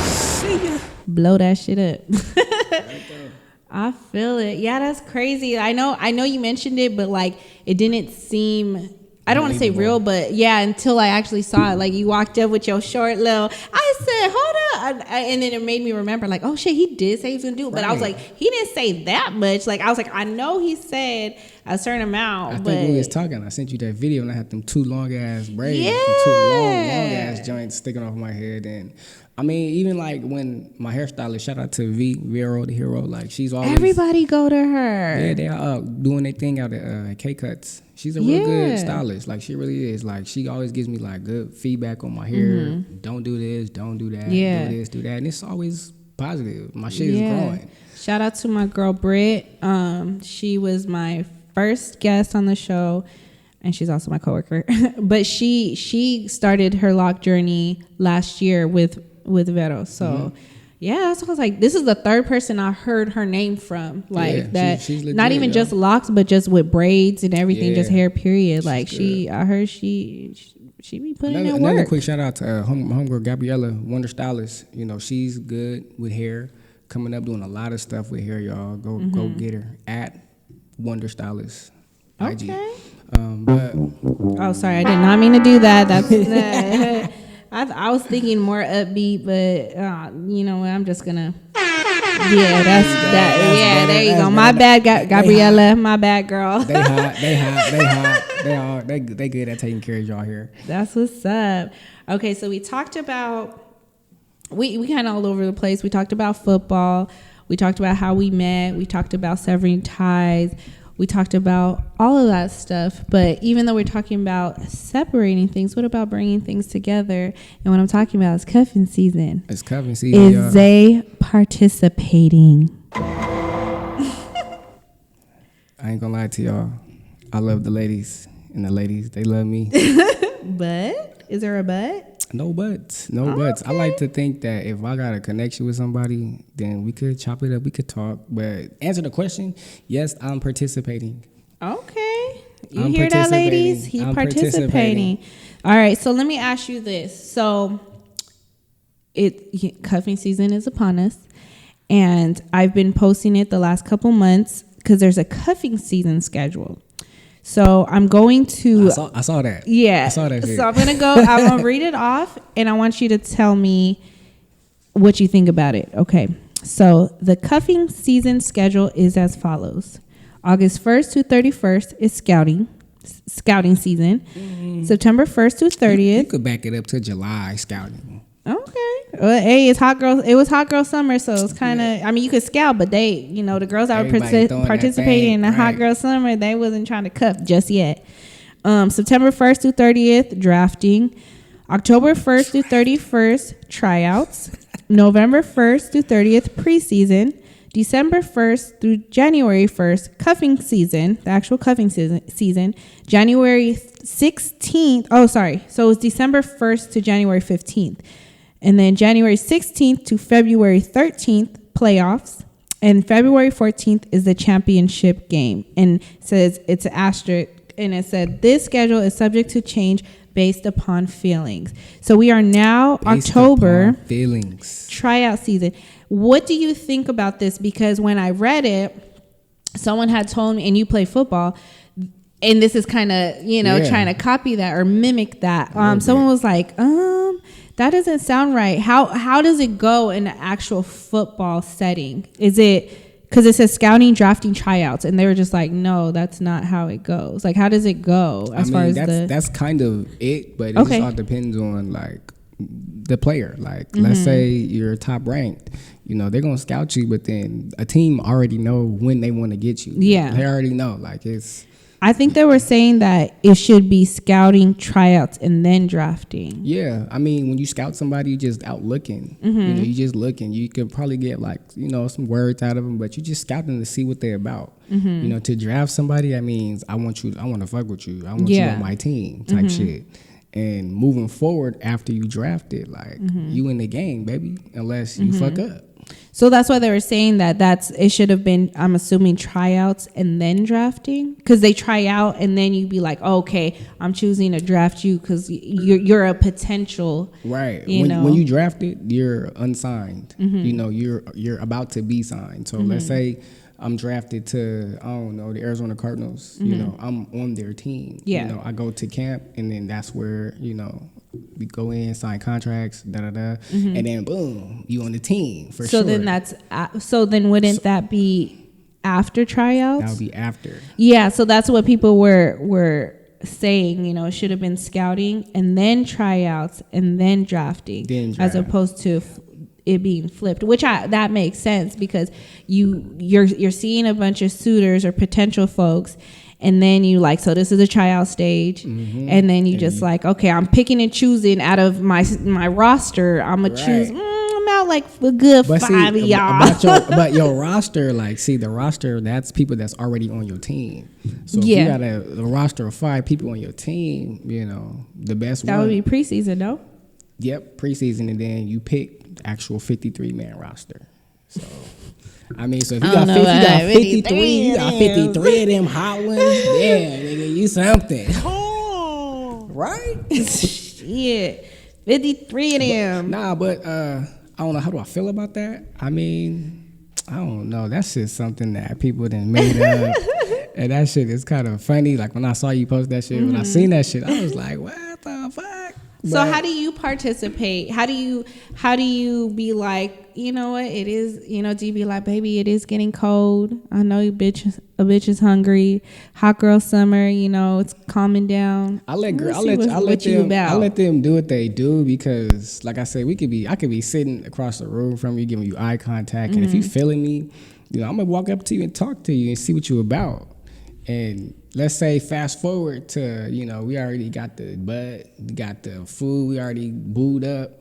see ya. Blow that shit up. I feel it. Yeah, that's crazy. I know you mentioned it, but like it didn't seem, I don't want to say real, but yeah, until I actually saw it. Like you walked up with your short little, I said, hold up. And then it made me remember like, oh shit, he did say he was going to do it. But I was like, he didn't say that much. Like I was like, I know he said a certain amount. I but think when we was talking, I sent you that video and I had them 2 long ass braids, Yeah. them 2 long ass joints sticking off my head. And I mean, even like when my hairstylist, shout out to Vero the hero, like she's always everybody go to her. Yeah, they are doing their thing out at K Cuts. She's a real good Yeah. stylist. Like she really is. Like she always gives me like good feedback on my hair. Don't do this, don't do that. Yeah. Do this, do that, and it's always positive. My shit is growing. Shout out to my girl Britt. She was my first guest on the show, and she's also my coworker. But she started her lock journey last year with Vero. So yeah, so I was like, this is the third person I heard her name from. Like Yeah, that, she's legit, not even yeah. just locks, but just with braids and everything, just Yeah. hair. Period. She's Like good. I heard she be putting in Another work. quick shout out to my homegirl Gabriella, Wonder Stylist. You know, she's good with hair. Coming up doing a lot of stuff with hair, y'all. Go get her at Wonder Stylist. IG. Okay. But Oh, sorry, I did not mean to do that. That's I was thinking more upbeat, but you know what? I'm just gonna. Yeah, that's that. Yeah, better, there you that's go. My better. bad, Gabriella. My bad, girl. they hot. They good at taking care of y'all here. That's what's up. Okay, so we talked about we kind of all over the place. We talked about football. We talked about how we met. We talked about severing ties. We talked about all of that stuff. But even though we're talking about separating things, what about bringing things together? And what I'm talking about is cuffing season. It's cuffing season, Is y'all. Zey participating? I ain't gonna lie to y'all. I love the ladies, and the ladies, they love me. But is there a but? No buts. No buts. I like to think that if I got a connection with somebody, then we could chop it up, we could talk. But answer the question, yes, I'm participating. Okay. You I'm hear that, participating. ladies? He's I'm participating. All right, so let me ask you this. So cuffing season is upon us, and I've been posting it the last couple months because there's a cuffing season schedule. So I'm going to I saw that. yeah. I saw that shit. So I'm gonna read it off, and I want you to tell me what you think about it. Okay. So the cuffing season schedule is as follows: August 1st to 31st is scouting season. September 1st to 30th. You could back it up to July scouting. Okay. Well, hey, it's hot girl. It was hot girl summer, so it's kind of. I mean, you could scout, but they, you know, the girls that were Everybody throwing that participating thing, in the hot right. girl summer, they wasn't trying to cuff just yet. September 1st through 30th, drafting. October 1st through 31st, tryouts. November 1st through 30th, preseason. December 1st through January 1st, cuffing season, the actual cuffing season. January 16th. Oh, sorry. So it's December 1st to January 15th. And then January 16th to February 13th, playoffs. And February 14th is the championship game. And it says it's an asterisk. And it said this schedule is subject to change based upon feelings. So we are now Based October upon feelings. tryout season. What do you think about this? Because when I read it, someone had told me, and you play football, and this is kind of, you know, Yeah. trying to copy that or mimic that. little Someone bit. was like, that doesn't sound right. How does it go in an actual football setting? Is it because it says scouting, drafting, tryouts, and they were just like, no, that's not how it goes. Like, how does it go as far as that's kind of it, but it Okay. just all depends on like the player. Like, let's say you're top ranked, you know, they're gonna scout you, but then a team already know when they want to get you. Yeah. They already know. Like, it's I think they were saying that it should be scouting, tryouts, and then drafting. yeah. I mean, when you scout somebody, you just out looking. You know, you just looking. You could probably get like, you know, some words out of them, but you just scouting to see what they're about. You know, to draft somebody, that means I want to fuck with you. I want you Yeah. on my team type shit. And moving forward after you drafted, like you in the game, baby, unless you fuck up. So that's why they were saying that it should have been, I'm assuming, tryouts and then drafting, because they try out and then you'd be like, oh, okay, I'm choosing to draft you because you're a potential. Right. You know. When you drafted, you're unsigned. You know, you're about to be signed. So let's say I'm drafted to, I don't know, the Arizona Cardinals. You know, I'm on their team. Yeah. You know, I go to camp, and then that's where, you know, we go in, sign contracts, and then boom, you on the team for So sure. then so then wouldn't that be after tryouts. That would be after. Yeah, so that's what people were saying. You know, it should have been scouting and then tryouts and then drafting, as opposed to it being flipped. Which that makes sense because you're seeing a bunch of suitors or potential folks, and then you like, so this is a tryout stage, and then you just like, okay, I'm picking and choosing out of my roster. I'm gonna choose. I'm out like a good 5 of y'all. But your roster, like, see, the roster, that's people that's already on your team. So if you got a roster of 5 people on your team, you know, the best that one. would be preseason, no? Yep, preseason, and then you pick the actual 53-man roster. So, I mean, so if you got 53, you got 53 of them hot ones, yeah, nigga, you something. Right? Shit. 53 of them. But I don't know, how do I feel about that? I mean, I don't know. That's just something that people done made up. And that shit is kind of funny. Like, when I saw you post that shit, when I seen that shit, I was like, what the fuck? So how do you participate? How do you be like, you know what, it is, you know, do you be like, baby, it is getting cold. I know a bitch is hungry. Hot girl summer, you know, it's calming down. I let them do what they do because, like I said, I could be sitting across the room from you, giving you eye contact, and if you feeling me, you know, I'm gonna walk up to you and talk to you and see what you about. And let's say fast forward to, you know, we already got the butt, we got the food, we already booed up.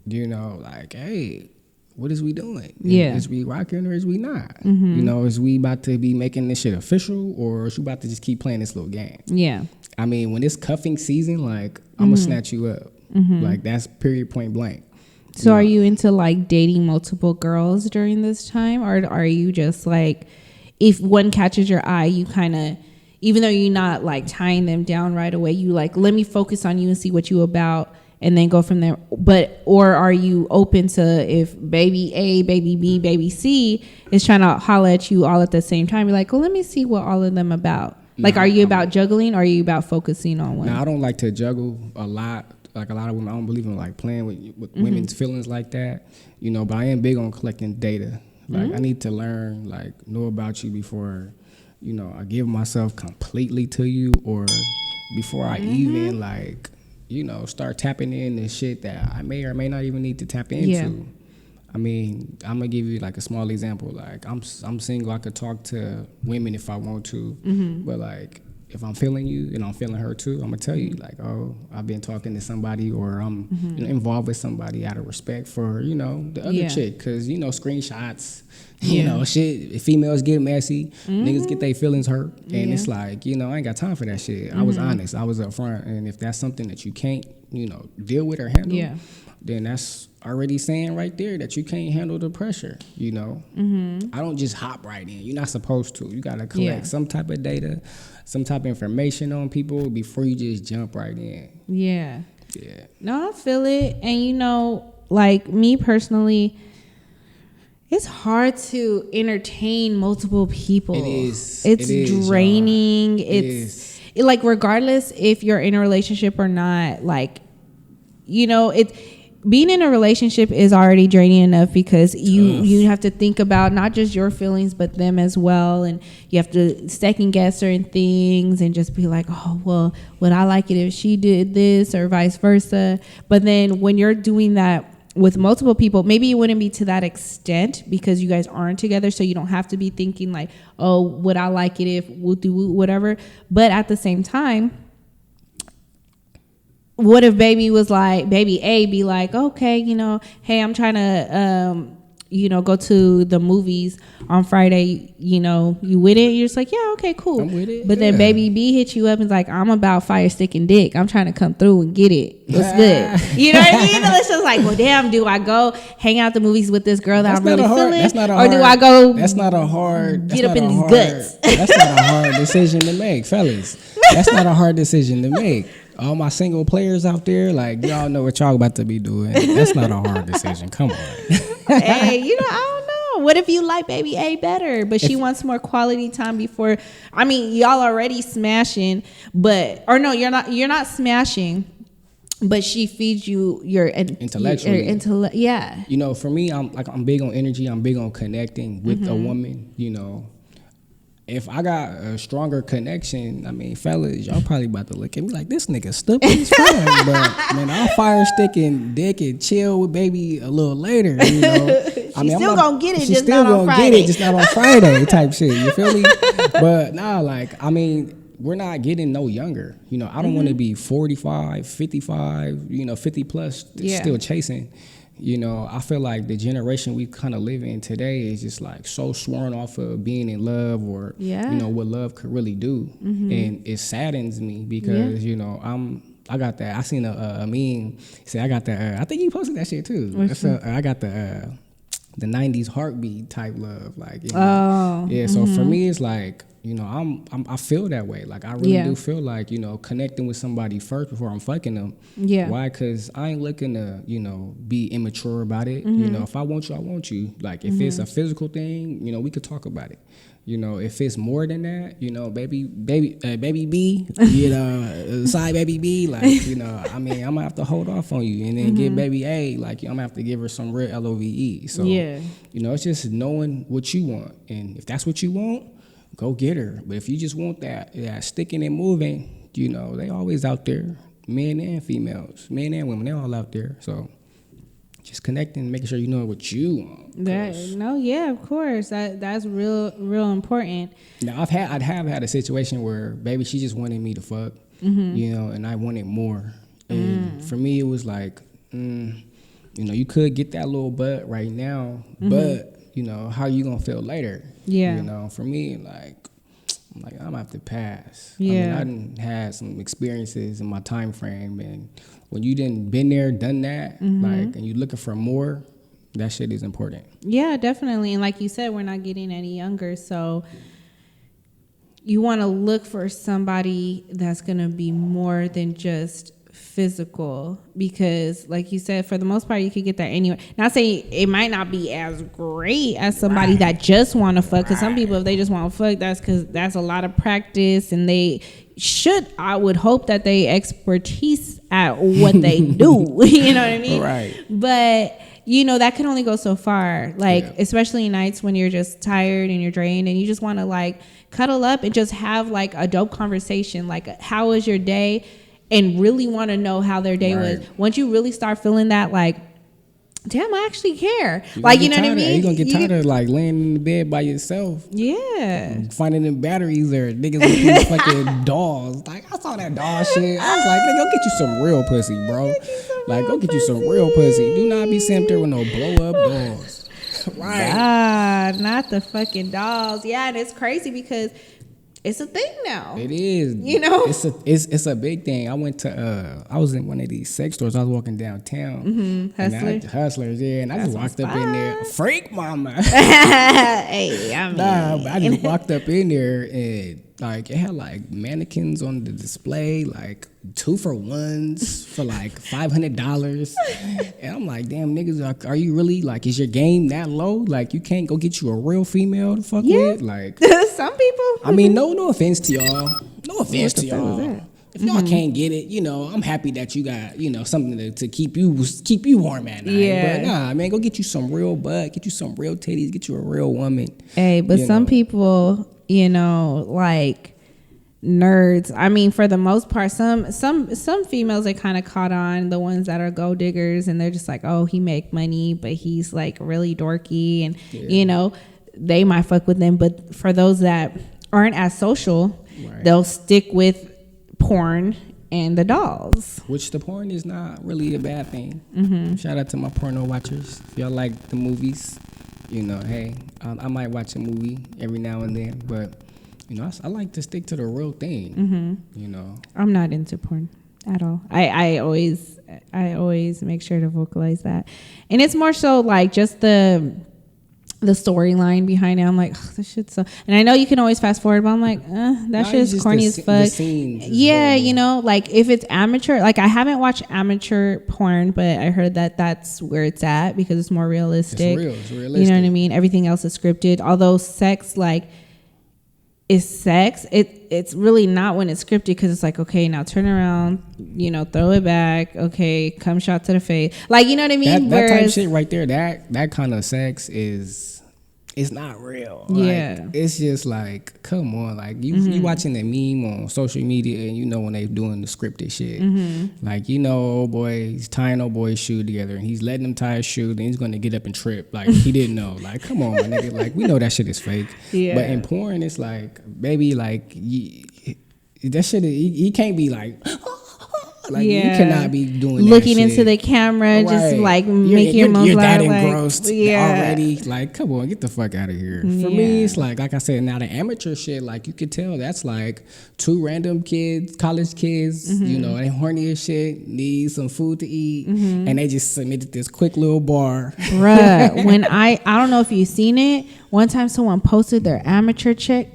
You know, like, hey, what is we doing? Yeah. Is we rocking or is we not? You know, is we about to be making this shit official or is we about to just keep playing this little game? Yeah. I mean, when it's cuffing season, like, I'm going to snatch you up. Like, that's period, point blank. So are you into, like, dating multiple girls during this time? Or are you just, like, if one catches your eye, you kind of, even though you're not, like, tying them down right away, you, like, let me focus on you and see what you about, and then go from there. Or are you open to if baby A, baby B, baby C is trying to holler at you all at the same time? You're like, well, let me see what all of them about. Like, are you about juggling or are you about focusing on one? No, I don't like to juggle a lot. Like a lot of women, I don't believe in like playing with women's feelings like that. You know, but I am big on collecting data. Like I need to learn, like, know about you before, you know, I give myself completely to you, or before I even, like, you know, start tapping into shit that I may or may not even need to tap into. Yeah. I mean, I'm gonna give you like a small example. Like, I'm single. I could talk to women if I want to, but like, if I'm feeling you and I'm feeling her too, I'm gonna tell you, like, oh, I've been talking to somebody, or I'm you know, involved with somebody out of respect for, you know, the other chick, because, you know, screenshots, you know, shit. Females get messy, niggas get their feelings hurt, and it's like, you know, I ain't got time for that shit. I was honest, I was upfront, and if that's something that you can't, you know, deal with or handle, then that's already saying right there that you can't handle the pressure, you know. I don't just hop right in. You're not supposed to. You got to collect some type of data, some type of information on people before you just jump right in. Yeah. No, I feel it. And, you know, like, me personally, it's hard to entertain multiple people. It is. It's draining. Like, regardless if you're in a relationship or not, like, you know, being in a relationship is already draining enough because you have to think about not just your feelings but them as well, and you have to second guess certain things and just be like, oh, well, would I like it if she did this, or vice versa. But then when you're doing that with multiple people, maybe it wouldn't be to that extent because you guys aren't together, so you don't have to be thinking like, oh, would I like it if we'll do whatever. But at the same time, what if baby A be like, okay, you know, hey, I'm trying to, you know, go to the movies on Friday, you know, you with it? You're just like, yeah, okay, cool. I'm with it. But then baby B hit you up and is like, I'm about fire, stick, and dick. I'm trying to come through and get it. What's good? You know what I mean? And it's just like, well, damn, do I go hang out the movies with this girl that I'm really feeling? Or do I go That's not a hard get up in these guts? That's not a hard decision to make, fellas. That's not a hard decision to make. All my single players out there, like, y'all know what y'all about to be doing. That's not a hard decision. Come on. Hey, you know, I don't know. What if you like baby A better, but she wants more quality time before? I mean, y'all already smashing, or no, you're not smashing. but she feeds you your Intellectually. Yeah. You know, for me, I'm big on energy. I'm big on connecting with a woman. You know, if I got a stronger connection, I mean, fellas, y'all probably about to look at me like this nigga stupid as fuck. But man, I'll fire stick and dick and chill with baby a little later. You know, She's still gonna get it, she's just still not on gonna Friday. get it, just not on Friday type shit. You feel me? But nah, like I mean. We're not getting no younger. You know, I don't want to be 45, 55, you know, 50 plus still chasing. You know, I feel like the generation we kind of live in today is just like so sworn off of being in love or, you know, what love could really do. And it saddens me because, you know, I got that. I seen a meme say I got that. I think you posted that shit too. I got the 90s heartbeat type love. Like, you know, so for me, it's like, you know, I feel that way. Like, I really do feel like, you know, connecting with somebody first before I'm fucking them. Yeah. Why? Because I ain't looking to, you know, be immature about it. You know, if I want you, I want you. Like, if it's a physical thing, you know, we could talk about it. You know, if it's more than that, you know, baby B, you know, side baby B, like, you know, I mean, I'm gonna have to hold off on you and then give baby A, like, I'm gonna have to give her some real LOVE. So, you know, it's just knowing what you want. And if that's what you want, go get her. But if you just want that sticking and moving, you know, they always out there, men and females, men and women, they're all out there. So just connecting, making sure you know what you want. Of course. That's real important. Now I've had a situation where baby, she just wanted me to fuck, you know, and I wanted more. And for me, it was like, you know, you could get that little butt right now, but you know, how you gonna feel later? Yeah. You know, for me, like, I'm gonna have to pass. Yeah. I mean, I done had some experiences in my time frame, and when you didn't been there, done that, like, and you looking for more, that shit is important. Yeah, definitely. And like you said, we're not getting any younger, so you want to look for somebody that's gonna be more than just physical, because like you said, for the most part you could get that anyway. Not saying it might not be as great as somebody that just want to fuck, because some people, if they just want to fuck, that's because that's a lot of practice, and they should, I would hope that they expertise at what they do. You know what I mean? Right. But you know, that can only go so far, like especially nights when you're just tired and you're drained and you just want to like cuddle up and just have like a dope conversation, like how was your day, and really want to know how their day was. Once you really start feeling that, like, damn, I actually care. Like, you know what I mean? You're going to get tired of, like, laying in the bed by yourself. Yeah. Finding them batteries or niggas with these fucking dolls. Like, I saw that doll shit. I was like, nigga, go get you some real pussy, bro. Like, go get you some real pussy. Do not be sent there with no blow-up dolls. Right. Not the fucking dolls. Yeah, and it's crazy because it's a thing now. It is. You know? It's a big thing. I went to I was in one of these sex stores. I was walking downtown. Hustlers, yeah. And I just walked up in there. Freak mama. Hey, I mean. Nah, but I just walked up in there and like it had like mannequins on the display, like 2-for-1s for like $500. And I'm like, damn, niggas, are you really, like, is your game that low? Like, you can't go get you a real female to fuck with? Like, some people. I mean, no offense to y'all. No offense to y'all. If y'all can't get it, you know, I'm happy that you got, you know, something to keep you warm at night. Yeah. But nah, man, go get you some real butt, get you some real titties, get you a real woman. Hey, but some people, you know, like nerds. I mean, for the most part, some females are kind of caught on, the ones that are gold diggers, and they're just like, oh, he make money, but he's like really dorky, and you know, they might fuck with them. But for those that aren't as social, they'll stick with porn and the dolls. Which the porn is not really a bad thing. Shout out to my porno watchers. If y'all like the movies, you know, hey, I might watch a movie every now and then, but you know, I like to stick to the real thing. You know, I'm not into porn at all. I always make sure to vocalize that, and it's more so like just the storyline behind it. I'm like, oh, this shit's so, and I know you can always fast forward, but I'm like, that shit's corny as fuck. Yeah, you know, like if it's amateur, like I haven't watched amateur porn, but I heard that that's where it's at because it's more realistic. It's realistic. You know what I mean? Everything else is scripted. Although sex, like, is sex. It's really not when it's scripted, because it's like, okay, now turn around, throw it back, okay, come shot to the face, like, you know what I mean? That type of shit right there, that kind of sex it's not real. Yeah. Like, it's just like, come on, like you watching the meme on social media, and when they doing the scripted shit, like old boy, he's tying old boy's shoe together, and he's letting him tie his shoe, then he's gonna get up and trip, like he didn't know. Like, come on, my nigga, like we know that shit is fake. Yeah. But in porn, it's like, baby, like that shit, he can't be like. Like, you cannot be doing looking that shit. into the camera, just Right. like making your mouth You're that loud, like, engrossed already. Like, come on, get the fuck out of here. For me, it's like I said, now the amateur shit, like you could tell that's like two random kids, college kids, they horny as shit, need some food to eat, and they just submitted this quick little bar. Bruh, when I don't know if you've seen it. One time someone posted their amateur check,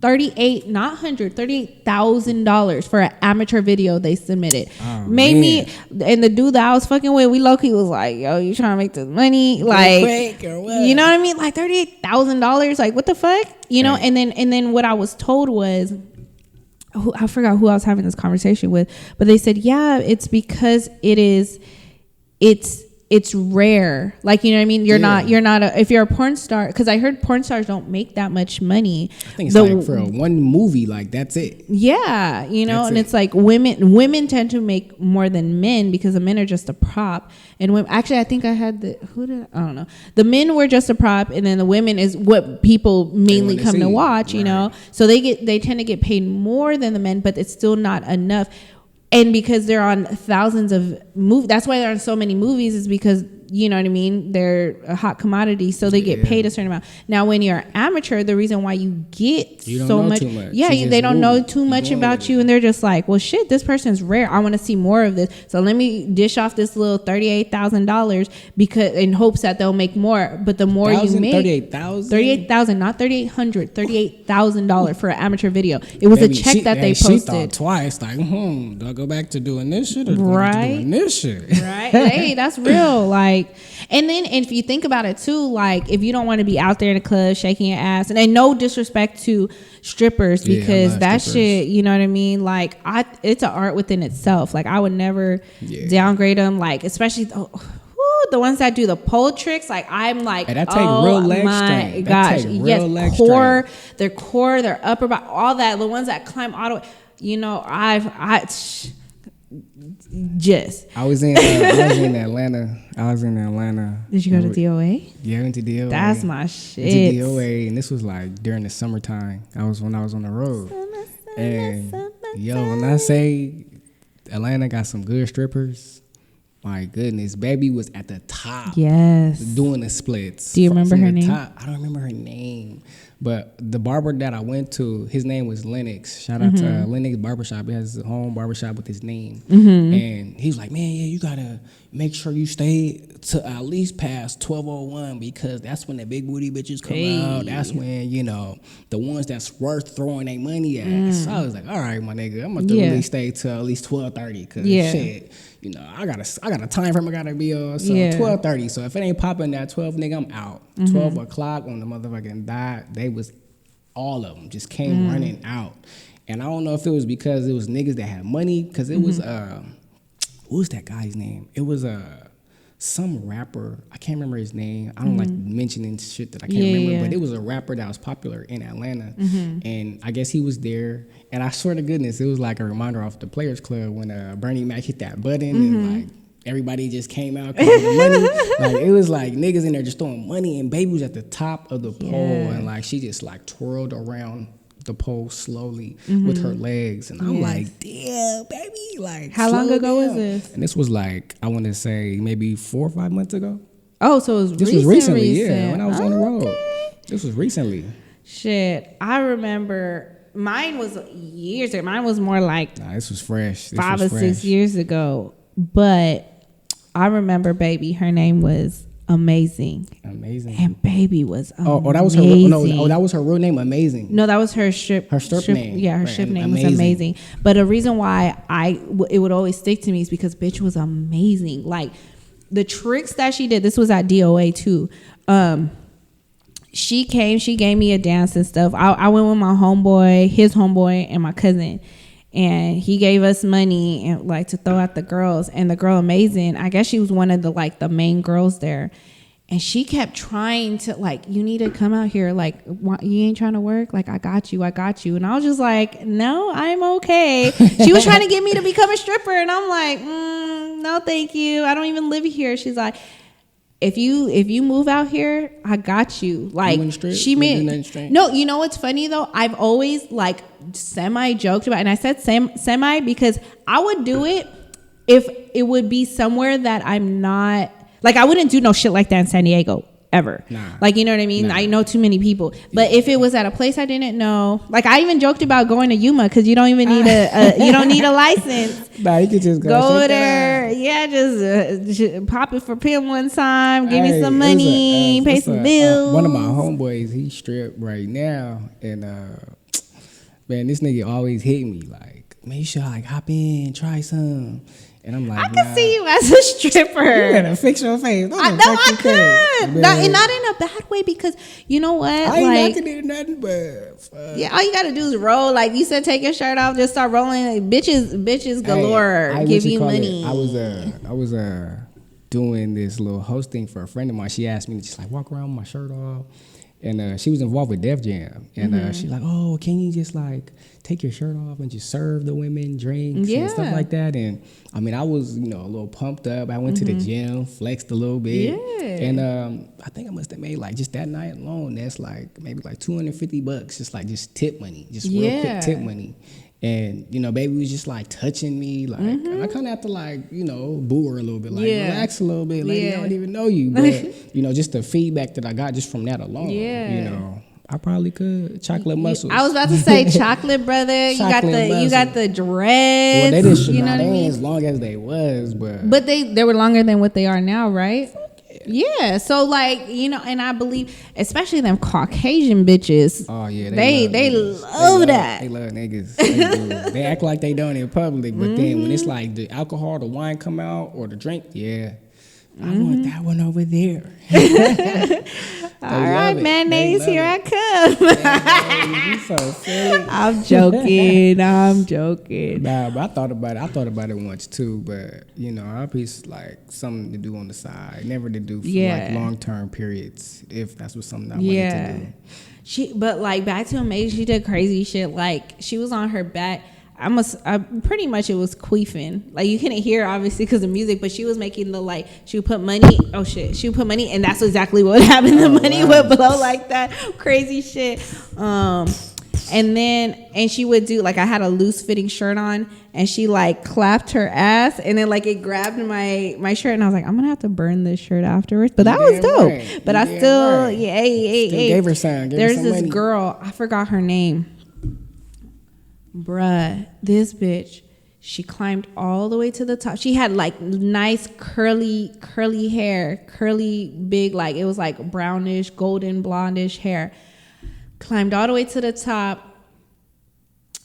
$38,000 for an amateur video they submitted. Made me, and the dude that I was fucking with, we low-key was like, yo, you trying to make this money? Like, Or what? you know what I mean? Like $38,000, like what the fuck? And then what I was told was, I forgot who I was having this conversation with, but they said, yeah, it's because it's rare. Like, you know what I mean? You're not if you're a porn star, because I heard porn stars don't make that much money. I think it's like for one movie, like that's it. Yeah, That's and it. it's like women tend to make more than men, because the men are just a prop. And women, actually, I think I had I don't know. The men were just a prop, and then the women is what people mainly come to watch, So they tend to get paid more than the men, but it's still not enough. And because they're on thousands of movies, that's why they're on so many movies, is because, you know what I mean, they're a hot commodity, so they get paid a certain amount. Now, when you're amateur, the reason why you get so much, they don't know too much about you, and they're just like, well, shit, this person's rare. I want to see more of this, so let me dish off this little $38,000 because in hopes that they'll make more. But the more you make, $38,000, not $3,800, $38,000 for an amateur video. It was a check that they posted. She thought twice, like, do I go back to doing this shit or go back to doing this shit? Right? Hey, that's real. Like, and then if you think about it too, like if you don't want to be out there in the club shaking your ass, and no disrespect to strippers, because that strippers. Shit, you know what I mean? Like, it's an art within itself. Like, I would never downgrade them. Like, especially the ones that do the pole tricks. Like, I'm like, that take real leg my strength. gosh, Leg core, strength. their upper body, all that. The ones that climb all the way. I was in Atlanta. Did you go to DOA? Yeah, I went to DOA. That's my shit. Went to DOA, and this was like during the summertime. When I was on the road. When I say Atlanta got some good strippers, my goodness, baby was at the top. Yes. Doing the splits. Do you remember her name? I don't remember her name. But the barber that I went to, his name was Lennox. Shout out to Lennox Barbershop. He has a home barbershop with his name. And he was like, man, you got to make sure you stay to at least past 12:01, because that's when the big booty bitches come out. That's when, the ones that's worth throwing their money at. So I was like, all right, my nigga, I'm going to really stay till at least 12:30, because shit, I got a time frame I got to be on. So 12:30. So if it ain't popping at 12, nigga, I'm out. 12 o'clock on the motherfucking dot, all of them just came running out. And I don't know if it was because it was niggas that had money, because it was what was that guy's name? It was some rapper. I can't remember his name. I don't like mentioning shit that I can't remember, but it was a rapper that was popular in Atlanta. And I guess he was there. And I swear to goodness, it was like a reminder of the Players Club when Bernie Mac hit that button and like everybody just came out because of the money. Like, it was like niggas in there just throwing money, and baby was at the top of the pole, and like she just like twirled around the pole slowly with her legs, and I'm like, damn, baby, like, how long ago was this? And this was like, I want to say maybe 4 or 5 months ago. Oh, so it was this was recently, yeah, when I was on the road. This was recently. Shit, I remember. Mine was years ago. Mine was more like this was fresh. 5 or 6 years ago, but I remember, baby, her name was Amazing. And baby was amazing. That was her. No, that was her real name, Amazing. No, that was her strip name. Yeah, her strip name was Amazing. But the reason why it would always stick to me is because bitch was amazing. Like, the tricks that she did. This was at DOA too. she came, she gave me a dance and stuff. I went with my homeboy, his homeboy, and my cousin. And he gave us money and like to throw at the girls. And the girl Amazing, I guess she was one of the like the main girls there. And she kept trying to like, you need to come out here. Like, you ain't trying to work? Like, I got you. And I was just like, no, I'm okay. She was trying to get me to become a stripper. And I'm like, no, thank you. I don't even live here. She's like, if you move out here, I got you. Like, she made no. You know what's funny though? I've always like semi joked about, and I said semi because I would do it if it would be somewhere that I'm not. Like, I wouldn't do no shit like that in San Diego ever. Nah. Like, you know what I mean? Nah. I know too many people. But if it was at a place I didn't know, like I even joked about going to Yuma because you don't even need you don't need a license. Nah, you could just go there. Yeah, just pop it for Pim one time, give me some money, pay some bills. One of my homeboys, he stripped right now, and man, this nigga always hit me like, man, you should like hop in, try some. And I'm like, I can see you as a stripper. You gotta fix your face. I could. Not in a bad way because you know what? I ain't knocking it nothing but. Yeah, all you gotta do is roll. Like you said, take your shirt off, just start rolling. Like, bitches galore give you money. I was doing this little hosting for a friend of mine. She asked me to just like walk around with my shirt off. And she was involved with Def Jam. And she's like, oh, can you just like take your shirt off and just serve the women drinks and stuff like that? And I mean, I was, you know, a little pumped up. I went to the gym, flexed a little bit. Yeah. And I think I must have made like just that night alone, that's like maybe like $250, just tip money, just real quick tip money. And, you know, baby was just like touching me. Like, I kind of have to like, you know, boo her a little bit. Like, relax a little bit. Lady, I don't even know you. But, you know, just the feedback that I got just from that alone. Yeah. You know, I probably could. Chocolate muscles. I was about to say chocolate, brother. You got the dreads. Well, they didn't, you know what I mean? As long as they was, but they were longer than what they are now, right? Yeah, so like, you know, and I believe especially them Caucasian bitches. Oh yeah, they love that. They love niggas. They act like they don't in public, but then when it's like the alcohol, the wine come out or the drink, I want that one over there. All right, mayonnaise, here I come. You so silly. I'm joking. Nah, but I thought about it once too. But you know, our piece like something to do on the side, never to do for like long-term periods. If that's what something I wanted to do. But like back to Amazing, she did crazy shit. Like she was on her back. Pretty much it was queefing. Like you couldn't hear obviously because of music, but she was making the like she would put money. Oh shit, she would put money, and that's exactly what happened. The money would blow like that, crazy shit. And she would do like I had a loose fitting shirt on, and she like clapped her ass, and then like it grabbed my shirt, and I was like, I'm gonna have to burn this shirt afterwards. But that was dope. Right. But I still gave her some. There's this money. Girl, I forgot her name. Bruh, this bitch, she climbed all the way to the top. She had like nice curly hair, curly big, like it was like brownish, golden, blondish hair. Climbed all the way to the top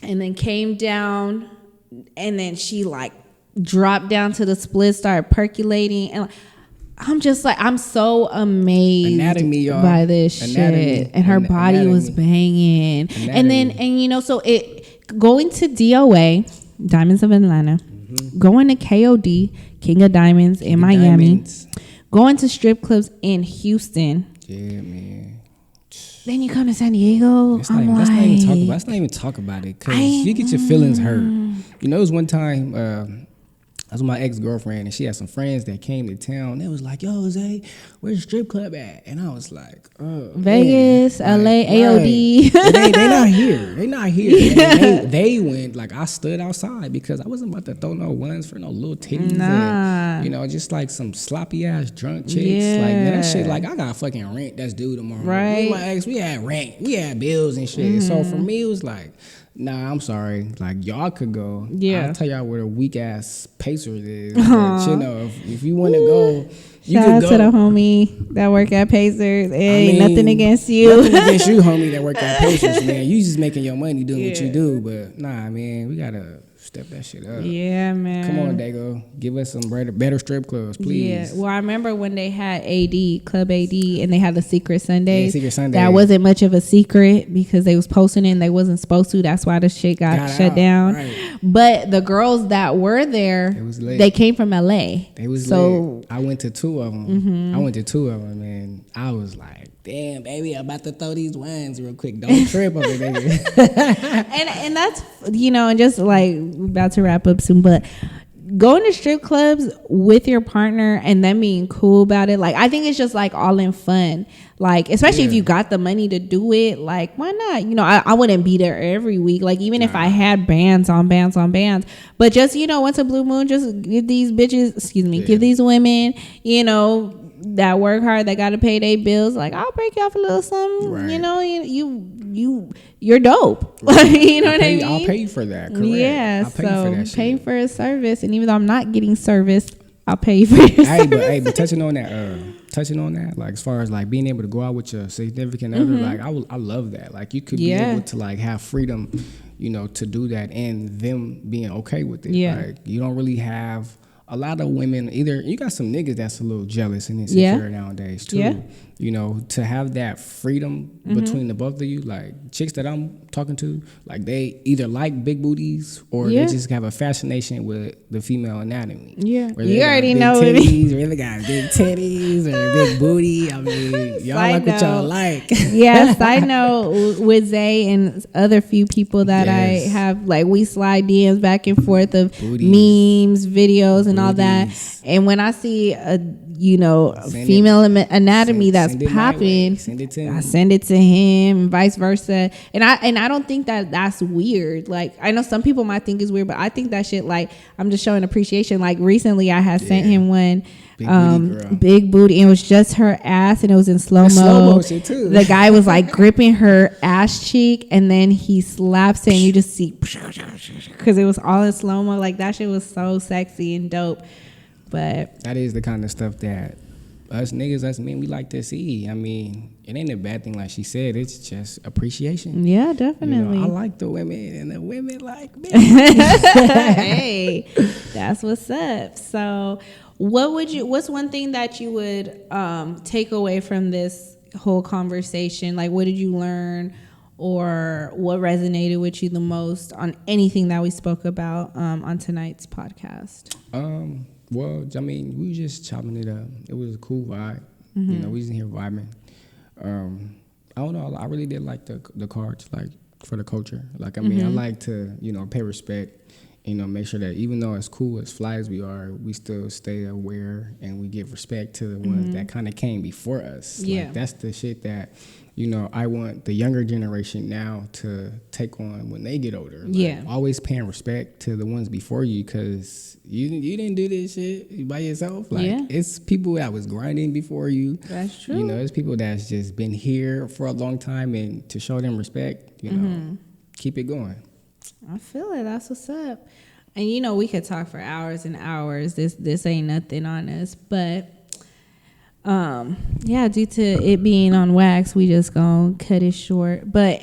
and then came down, and then she like dropped down to the split, started perculating, and like, I'm just like, I'm so amazed by this shit. And her body was banging. And then, and you know, so going to DOA, Diamonds of Atlanta, going to KOD, King of Diamonds in Miami, going to strip clubs in Houston. Yeah, man. Then you come to San Diego. Let's not even talk about it, because you get your feelings hurt. You know, it was one time, I was with my ex-girlfriend, and she had some friends that came to town. They was like, yo, Zay, where's the strip club at? And I was like, oh, Vegas, man. LA, AOD. They not here. And they went, like, I stood outside because I wasn't about to throw no ones for no little titties. Nah. And, you know, just like some sloppy-ass drunk chicks. Yeah. Like, man, that shit, like, I got fucking rent that's due tomorrow. Right. Me and my ex, we had rent. We had bills and shit. So for me, it was like, nah, I'm sorry. Like, y'all could go. Yeah. I'll tell y'all where the weak-ass Pacers is. But, you know, if you want to go, you can go. Shout out to the homie that work at Pacers. Hey, nothing against you. Nothing against you, homie, that work at Pacers, man. You just making your money doing what you do. But, nah, man, we got to step that shit up. Yeah, man. Come on, Dago. Give us some better strip clubs, please. Yeah. Well, I remember when they had Club AD, and they had the Secret Sunday. Yeah, Secret Sunday. That wasn't much of a secret because they was posting it and they wasn't supposed to. That's why the shit got shut out, down. right. But the girls that were there, they came from LA. They was so lit. I went to 2 of them. Mm-hmm. I went to 2 of them, and I was like, damn, baby, I'm about to throw these ones real quick. Don't trip over there. and that's, and just like about to wrap up soon, but going to strip clubs with your partner and them being cool about it, like I think it's just like all in fun, like especially if you got the money to do it, like why not? I wouldn't be there every week, like even if I had bands on bands, but just once a blue moon, just give these bitches, give these women, that work hard, that got to pay their bills, like I'll break you off a little something, right. You're dope. Right. You know what I mean? I'll pay you for that. Correct. Yeah. I'll pay you for that shit. Paying for a service, and even though I'm not getting service, I'll pay you for your service. But touching on that, like as far as like being able to go out with your significant other, like I love that. Like you could be able to like have freedom, to do that, and them being okay with it. Yeah. Like you don't really have a lot of women, either you got some niggas that's a little jealous and insecure nowadays too. Yeah. To have that freedom between the both of you, like chicks that I'm talking to, like they either like big booties or they just have a fascination with the female anatomy. Yeah, you already know it. Or they got big titties or big booty. I mean, y'all like what y'all like. Yes, I know. With Zey and other few people that I have, like we slide DMs back and forth of memes, videos, and all that. And when I see a female anatomy that's popping, I send it to him, and vice versa. And I don't think that's weird. Like I know some people might think it's weird, but I think that shit, like I'm just showing appreciation. Like recently I had sent him one big booty, and it was just her ass, and it was in slow motion too. The guy was like gripping her ass cheek, and then he slaps it, and you just see because it was all in slow mo. Like that shit was so sexy and dope. But that is the kind of stuff that us niggas, us men, we like to see. I mean, it ain't a bad thing, like she said. It's just appreciation. Yeah, definitely. I like the women, and the women like me. Hey, that's what's up. So, what's one thing that you would take away from this whole conversation? Like, what did you learn, or what resonated with you the most on anything that we spoke about on tonight's podcast? Well, I mean, we were just chopping it up. It was a cool vibe. We was in here vibing. I don't know. I really did like the cards, like for the culture. Like, I mean, I like to, pay respect. Make sure that even though as cool, as fly as we are, we still stay aware and we give respect to the ones that kind of came before us. Yeah, like, that's the shit that I want the younger generation now to take on when they get older. Like, always paying respect to the ones before you, because you didn't do this shit by yourself. Like, it's people that was grinding before you. That's true. It's people that's just been here for a long time, and to show them respect, keep it going. I feel it. That's what's up. And we could talk for hours and hours. This ain't nothing on us, but due to it being on wax, we just gonna cut it short. But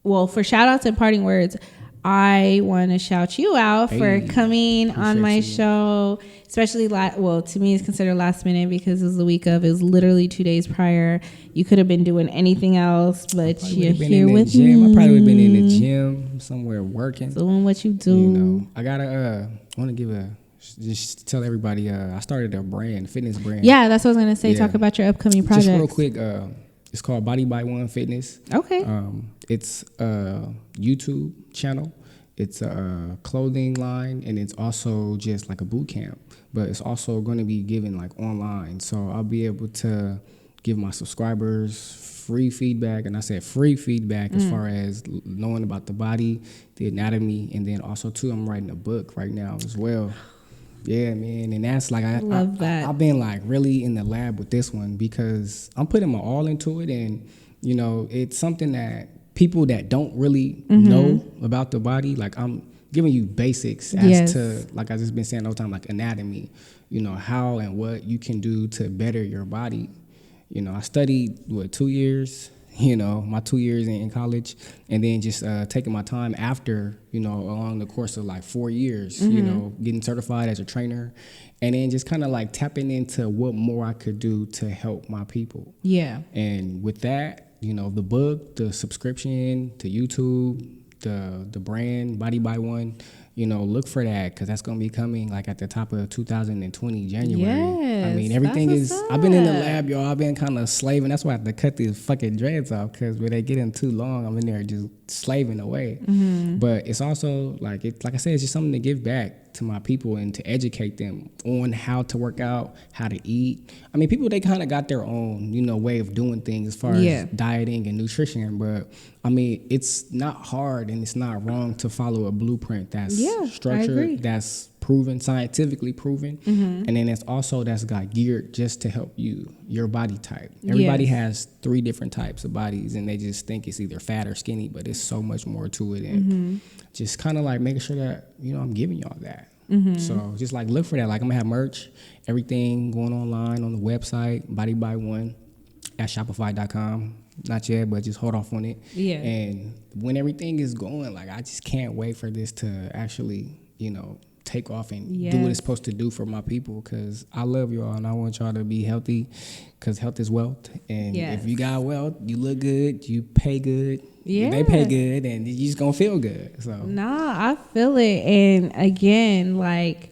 for shout outs and parting words, I want to shout you out for coming on my show, especially to me it's considered last minute because it was the week of. It was literally 2 days prior. You could have been doing anything else, but you're here with me. I probably would have been in the gym somewhere working, doing what you do. I gotta want to give just tell everybody, I started a fitness brand. Yeah, that's what I was going to say. Yeah. Talk about your upcoming project. Just real quick, it's called Body by One Fitness. Okay. It's a YouTube channel. It's a clothing line, and it's also just like a boot camp. But it's also going to be given like online. So I'll be able to give my subscribers free feedback. And I said free feedback as far as knowing about the body, the anatomy, and then also, too, I'm writing a book right now as well. Yeah, man, and that's like love that. I've been like really in the lab with this one because I'm putting my all into it, and it's something that people that don't really know about the body, like I'm giving you basics as to, like I just been saying all the time, like anatomy, how and what you can do to better your body. I studied 2 years you know, my 2 years in college, and then just taking my time after, you know, along the course of like 4 years, you know, getting certified as a trainer, and then just kind of like tapping into what more I could do to help my people. Yeah. And with that, you know, the book, the subscription to YouTube, the brand Body by One, you know, look for that, because that's going to be coming like at the top of 2020 January. Yes, I mean, everything that's is, what's I've been in the up. lab, y'all. I've been kind of slaving. That's why I have to cut these fucking dreads off, because when they get in too long, I'm in there just slaving away. But it's also like, like I said, it's just something to give back to my people and to educate them on how to work out, how to eat. I mean, people, they kind of got their own, you know, way of doing things as far as dieting and nutrition. But I mean, it's not hard and it's not wrong to follow a blueprint that's I agree. structured, that's proven, scientifically proven. And then it's also that's got geared just to help you, your body type. Everybody has 3 different types of bodies, and they just think it's either fat or skinny, but it's so much more to it. And just kind of like making sure that, you know, I'm giving y'all that. So just like look for that. Like I'm gonna have merch, everything going online on the website, Body by One at Shopify.com. Not yet, but just hold off on it. Yeah. And when everything is going, like I just can't wait for this to actually, you know, take off and do what it's supposed to do for my people, because I love y'all and I want y'all to be healthy, because health is wealth. And if you got wealth, you look good, you pay good, they pay good, and you just gonna feel good. So Nah, I feel it. And again, like,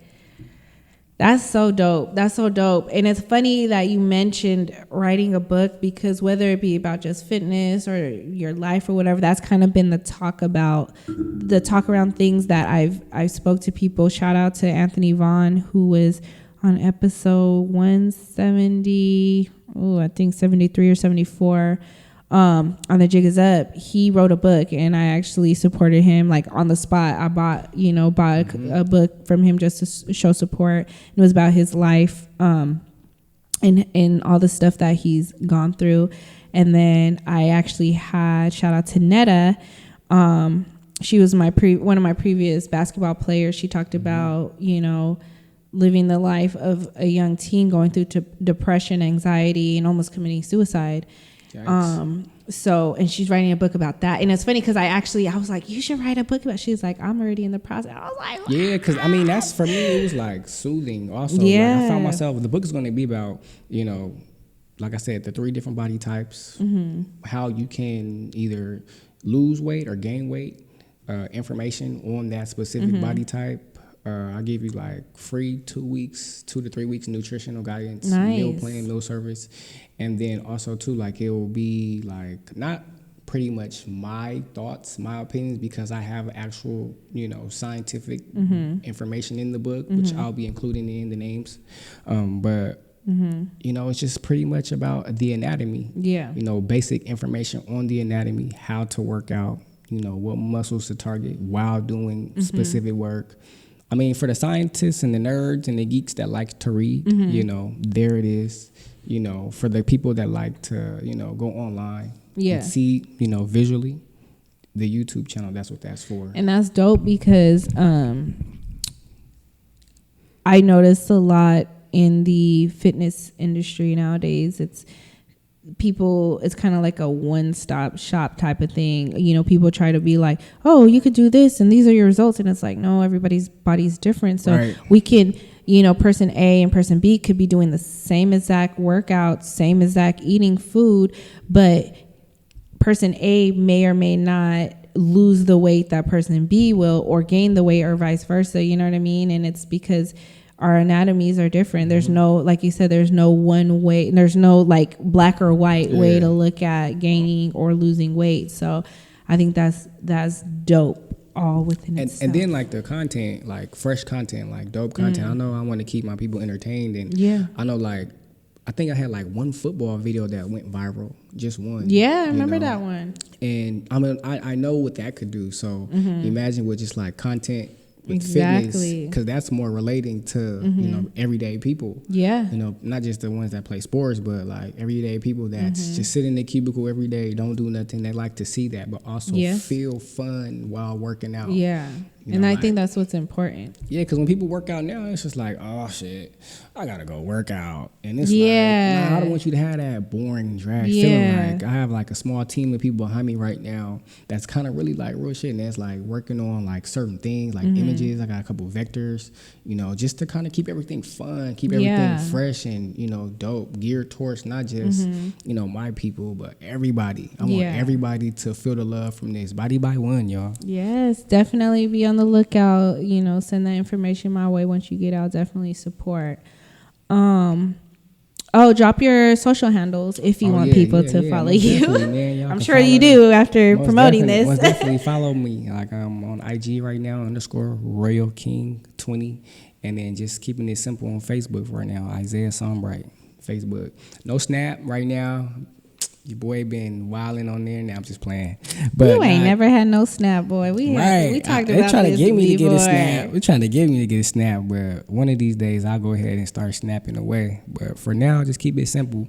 that's so dope. That's so dope. And it's funny that you mentioned writing a book, because whether it be about just fitness or your life or whatever, that's kind of been the talk around things that I've spoke to people. Shout out to Anthony Vaughn, who was on episode 170, I think 73 or 74. On The Jig Is Up. He wrote a book, and I actually supported him like on the spot. I bought a book from him just to show support. It was about his life and all the stuff that he's gone through. And then I actually had, shout out to Netta, she was one of my previous basketball players. She talked about, you know, living the life of a young teen going through depression, anxiety, and almost committing suicide. So, and she's writing a book about that. And it's funny because I was like, you should write a book about, she's like, I'm already in the process. I was like, wow. Yeah, because I mean, that's, for me, it was like soothing also. Yeah. Like I found myself, the book is going to be about, you know, like I said, the 3 different body types, how you can either lose weight or gain weight, information on that specific body type. I'll give you like free 2 to 3 weeks nutritional guidance, meal plan, meal service. And then also too, like it will be like not pretty much my thoughts, my opinions, because I have actual, you know, scientific information in the book, which I'll be including in the names. But you know, it's just pretty much about the anatomy. Yeah. You know, basic information on the anatomy, how to work out, you know, what muscles to target while doing specific work. I mean, for the scientists and the nerds and the geeks that like to read, you know, there it is. You know, for the people that like to, you know, go online and see, you know, visually, the YouTube channel, that's what that's for. And that's dope because I noticed a lot in the fitness industry nowadays. It's kind of like a one-stop shop type of thing. You know, people try to be like, oh, you could do this and these are your results. And it's like, no, everybody's body's different. So we can, you know, person A and person B could be doing the same exact workout, same exact eating food, but person A may or may not lose the weight that person B will, or gain the weight, or vice versa. You know what I mean? And it's because our anatomies are different. There's no, like you said, there's no one way. There's no like black or white way to look at gaining or losing weight. So I think that's dope all within itself. And then like the content, like fresh content, like dope content. I know I want to keep my people entertained. And I know like, I think I had like one football video that went viral, just one. Yeah, I remember that one. And I mean, I know what that could do. So imagine with just like content, with fitness, because that's more relating to you know, everyday people. You know, not just the ones that play sports, but like everyday people that's just sit in the cubicle every day, don't do nothing. They like to see that, but also feel fun while working out. And I think that's what's important. Yeah, because when people work out now, it's just like, oh shit, I gotta go work out, and it's Yeah. like, nah, I don't want you to have that boring drag Yeah. feeling. Like I have like a small team of people behind me right now that's kind of really like real shit, and that's like working on like certain things, like images. I got a couple vectors, just to kind of keep everything fun, keep everything fresh and dope, geared towards not just my people, but everybody. I want everybody to feel the love from this. Body by one, y'all. Yes, definitely be on the lookout. Send that information my way once you get out. Definitely support. Drop your social handles if you want people to follow you. Man, I'm sure you do after promoting this. Most definitely follow me. Like I'm on IG right now _RoyalKing20, and then just keeping it simple on Facebook right now. Isaiah Sombright, Facebook. No Snap right now. Your boy been wilding on there. Now I'm just playing. But you ain't never had no Snap, boy. We talked about this. They're trying to get me to get a Snap. They're trying to get me to get a Snap, but one of these days I'll go ahead and start snapping away. But for now, just keep it simple.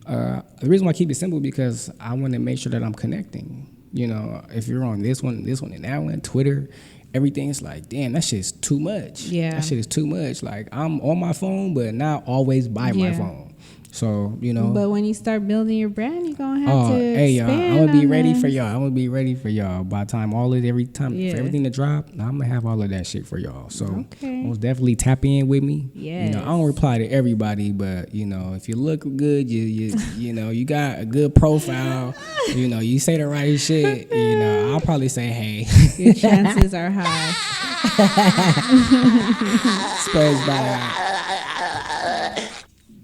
The reason why I keep it simple because I want to make sure that I'm connecting. If you're on this one, and that one, Twitter, everything's like, damn, that shit's too much. Yeah. That shit is too much. Like I'm on my phone, but not always by my phone. So, But when you start building your brand, you're going to have to hey, y'all, expand I'm going to be on ready this. for y'all. I'm going to be ready for y'all. By the time for everything to drop, I'm going to have all of that shit for y'all. So, most definitely tap in with me. Yes. I don't reply to everybody, but, if you look good, you got a good profile, you say the right shit, I'll probably say, hey. Your chances are high. Spurs by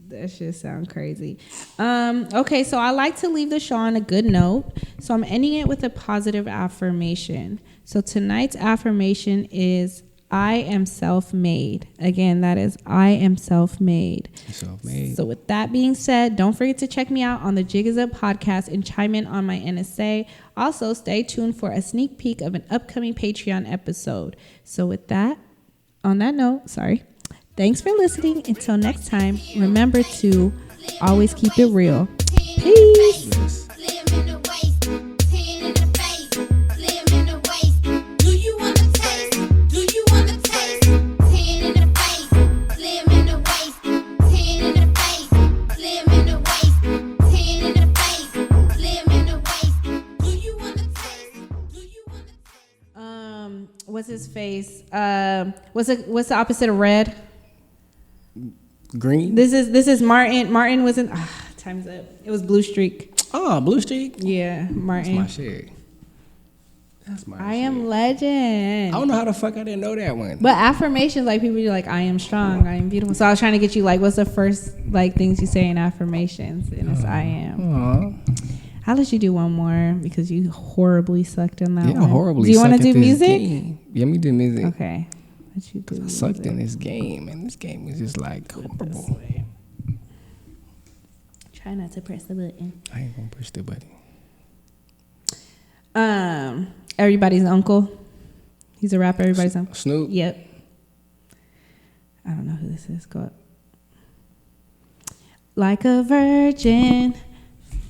That shit sound crazy. Okay, so I like to leave the show on a good note. So I'm ending it with a positive affirmation. So tonight's affirmation is I am self-made. Again, that is I am self-made. Self-made. So with that being said, don't forget to check me out on the Jig Is Up podcast and chime in on my NSA. Also, stay tuned for a sneak peek of an upcoming Patreon episode. So with that, on that note, thanks for listening. Until next time, remember to always keep it real. Peace. Slim in the waist, 10 in the face. Slim in the waist. Do you want to taste? Do you want to taste? 10 in the face. Slim in the waist, 10 in the face. Slim in the waist, 10 in the face. Slim in the waist. Do you want to taste? Do you want to taste? What's his face? What's the opposite of red? Green. This is Martin. Martin was in. Time's up. It was Blue Streak. Oh, Blue Streak. Yeah, Martin. That's my shit. That's my I shit. am legend. I don't know how the fuck I didn't know that one. But affirmations, like people are like, I am strong, I am beautiful. So I was trying to get you like, what's the first like things you say in affirmations? And it's I am. Aww. I'll let you do one more because you horribly sucked in that one. Yeah, horribly. Do you want to suck at do this music? game. Yeah, me do music. Okay. Let you do I music. sucked in this game, and this game is just like horrible. Try not to press the button. I ain't gonna push the button. Everybody's uncle. He's a rapper. Everybody's uncle. Snoop. Yep. I don't know who this is. Go up. Like a virgin,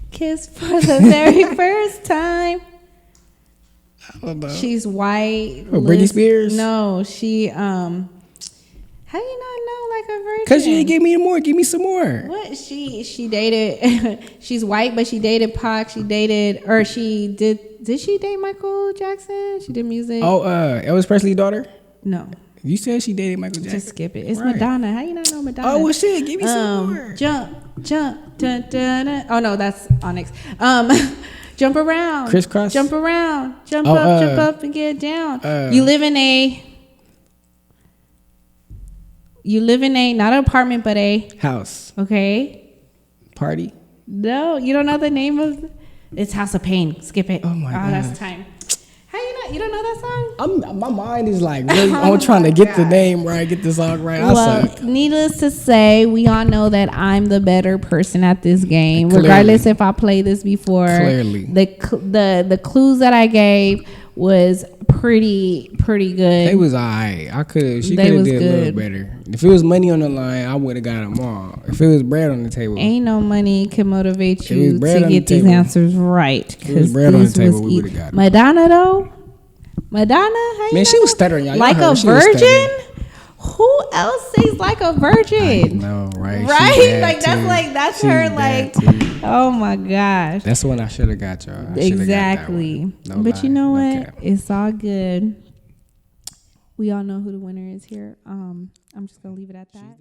kiss for the very first time. I don't know. She's white. Oh, Britney Spears? No, she. How do you not know like a virgin? Cause you didn't give me more. Give me some more. What she dated? She's white, but she dated Pac. She dated, or she did. Did she date Michael Jackson? She did music. Oh, Elvis Presley's daughter. No, You said she dated Michael Jackson. just skip it. It's Right. Madonna. How you not know Madonna? Oh well, shit. Give me some more. Jump, dun, dun, dun. Oh no, that's Onyx. Jump around, Crisscross? jump around, jump Oh, up and get down. You live in a not an apartment, but a House okay. party. No, you don't know the name of it's House of Pain. Skip it. Oh my God. that's time. How you don't know that song? My mind is like really on trying to get the name right, get the song right. I Well, suck. needless to say, we all know that I'm the better person at this game. Clearly. Regardless if I played this before. Clearly. The clues that I gave was pretty good. They was alright. She They could have was did a little good. better. If it was money on the line, I would have got them all. If it was bread on the table, Ain't no money can motivate If it was you bread to on the get these table. answers right. If it was 'cause bread on the this table, was we would've got it. Madonna though, Madonna, how you Man, she not was know? stuttering, y'all. Like Y'all a heard she was virgin? Who else sings like a virgin? No, right? She Right? bad Like that's too. like that's She her bad like too. oh my gosh. That's the one I should have got, y'all. I shoulda got that Exactly. one. No But lie, you know no what? cap. It's all good. We all know who the winner is here. I'm just gonna leave it at that.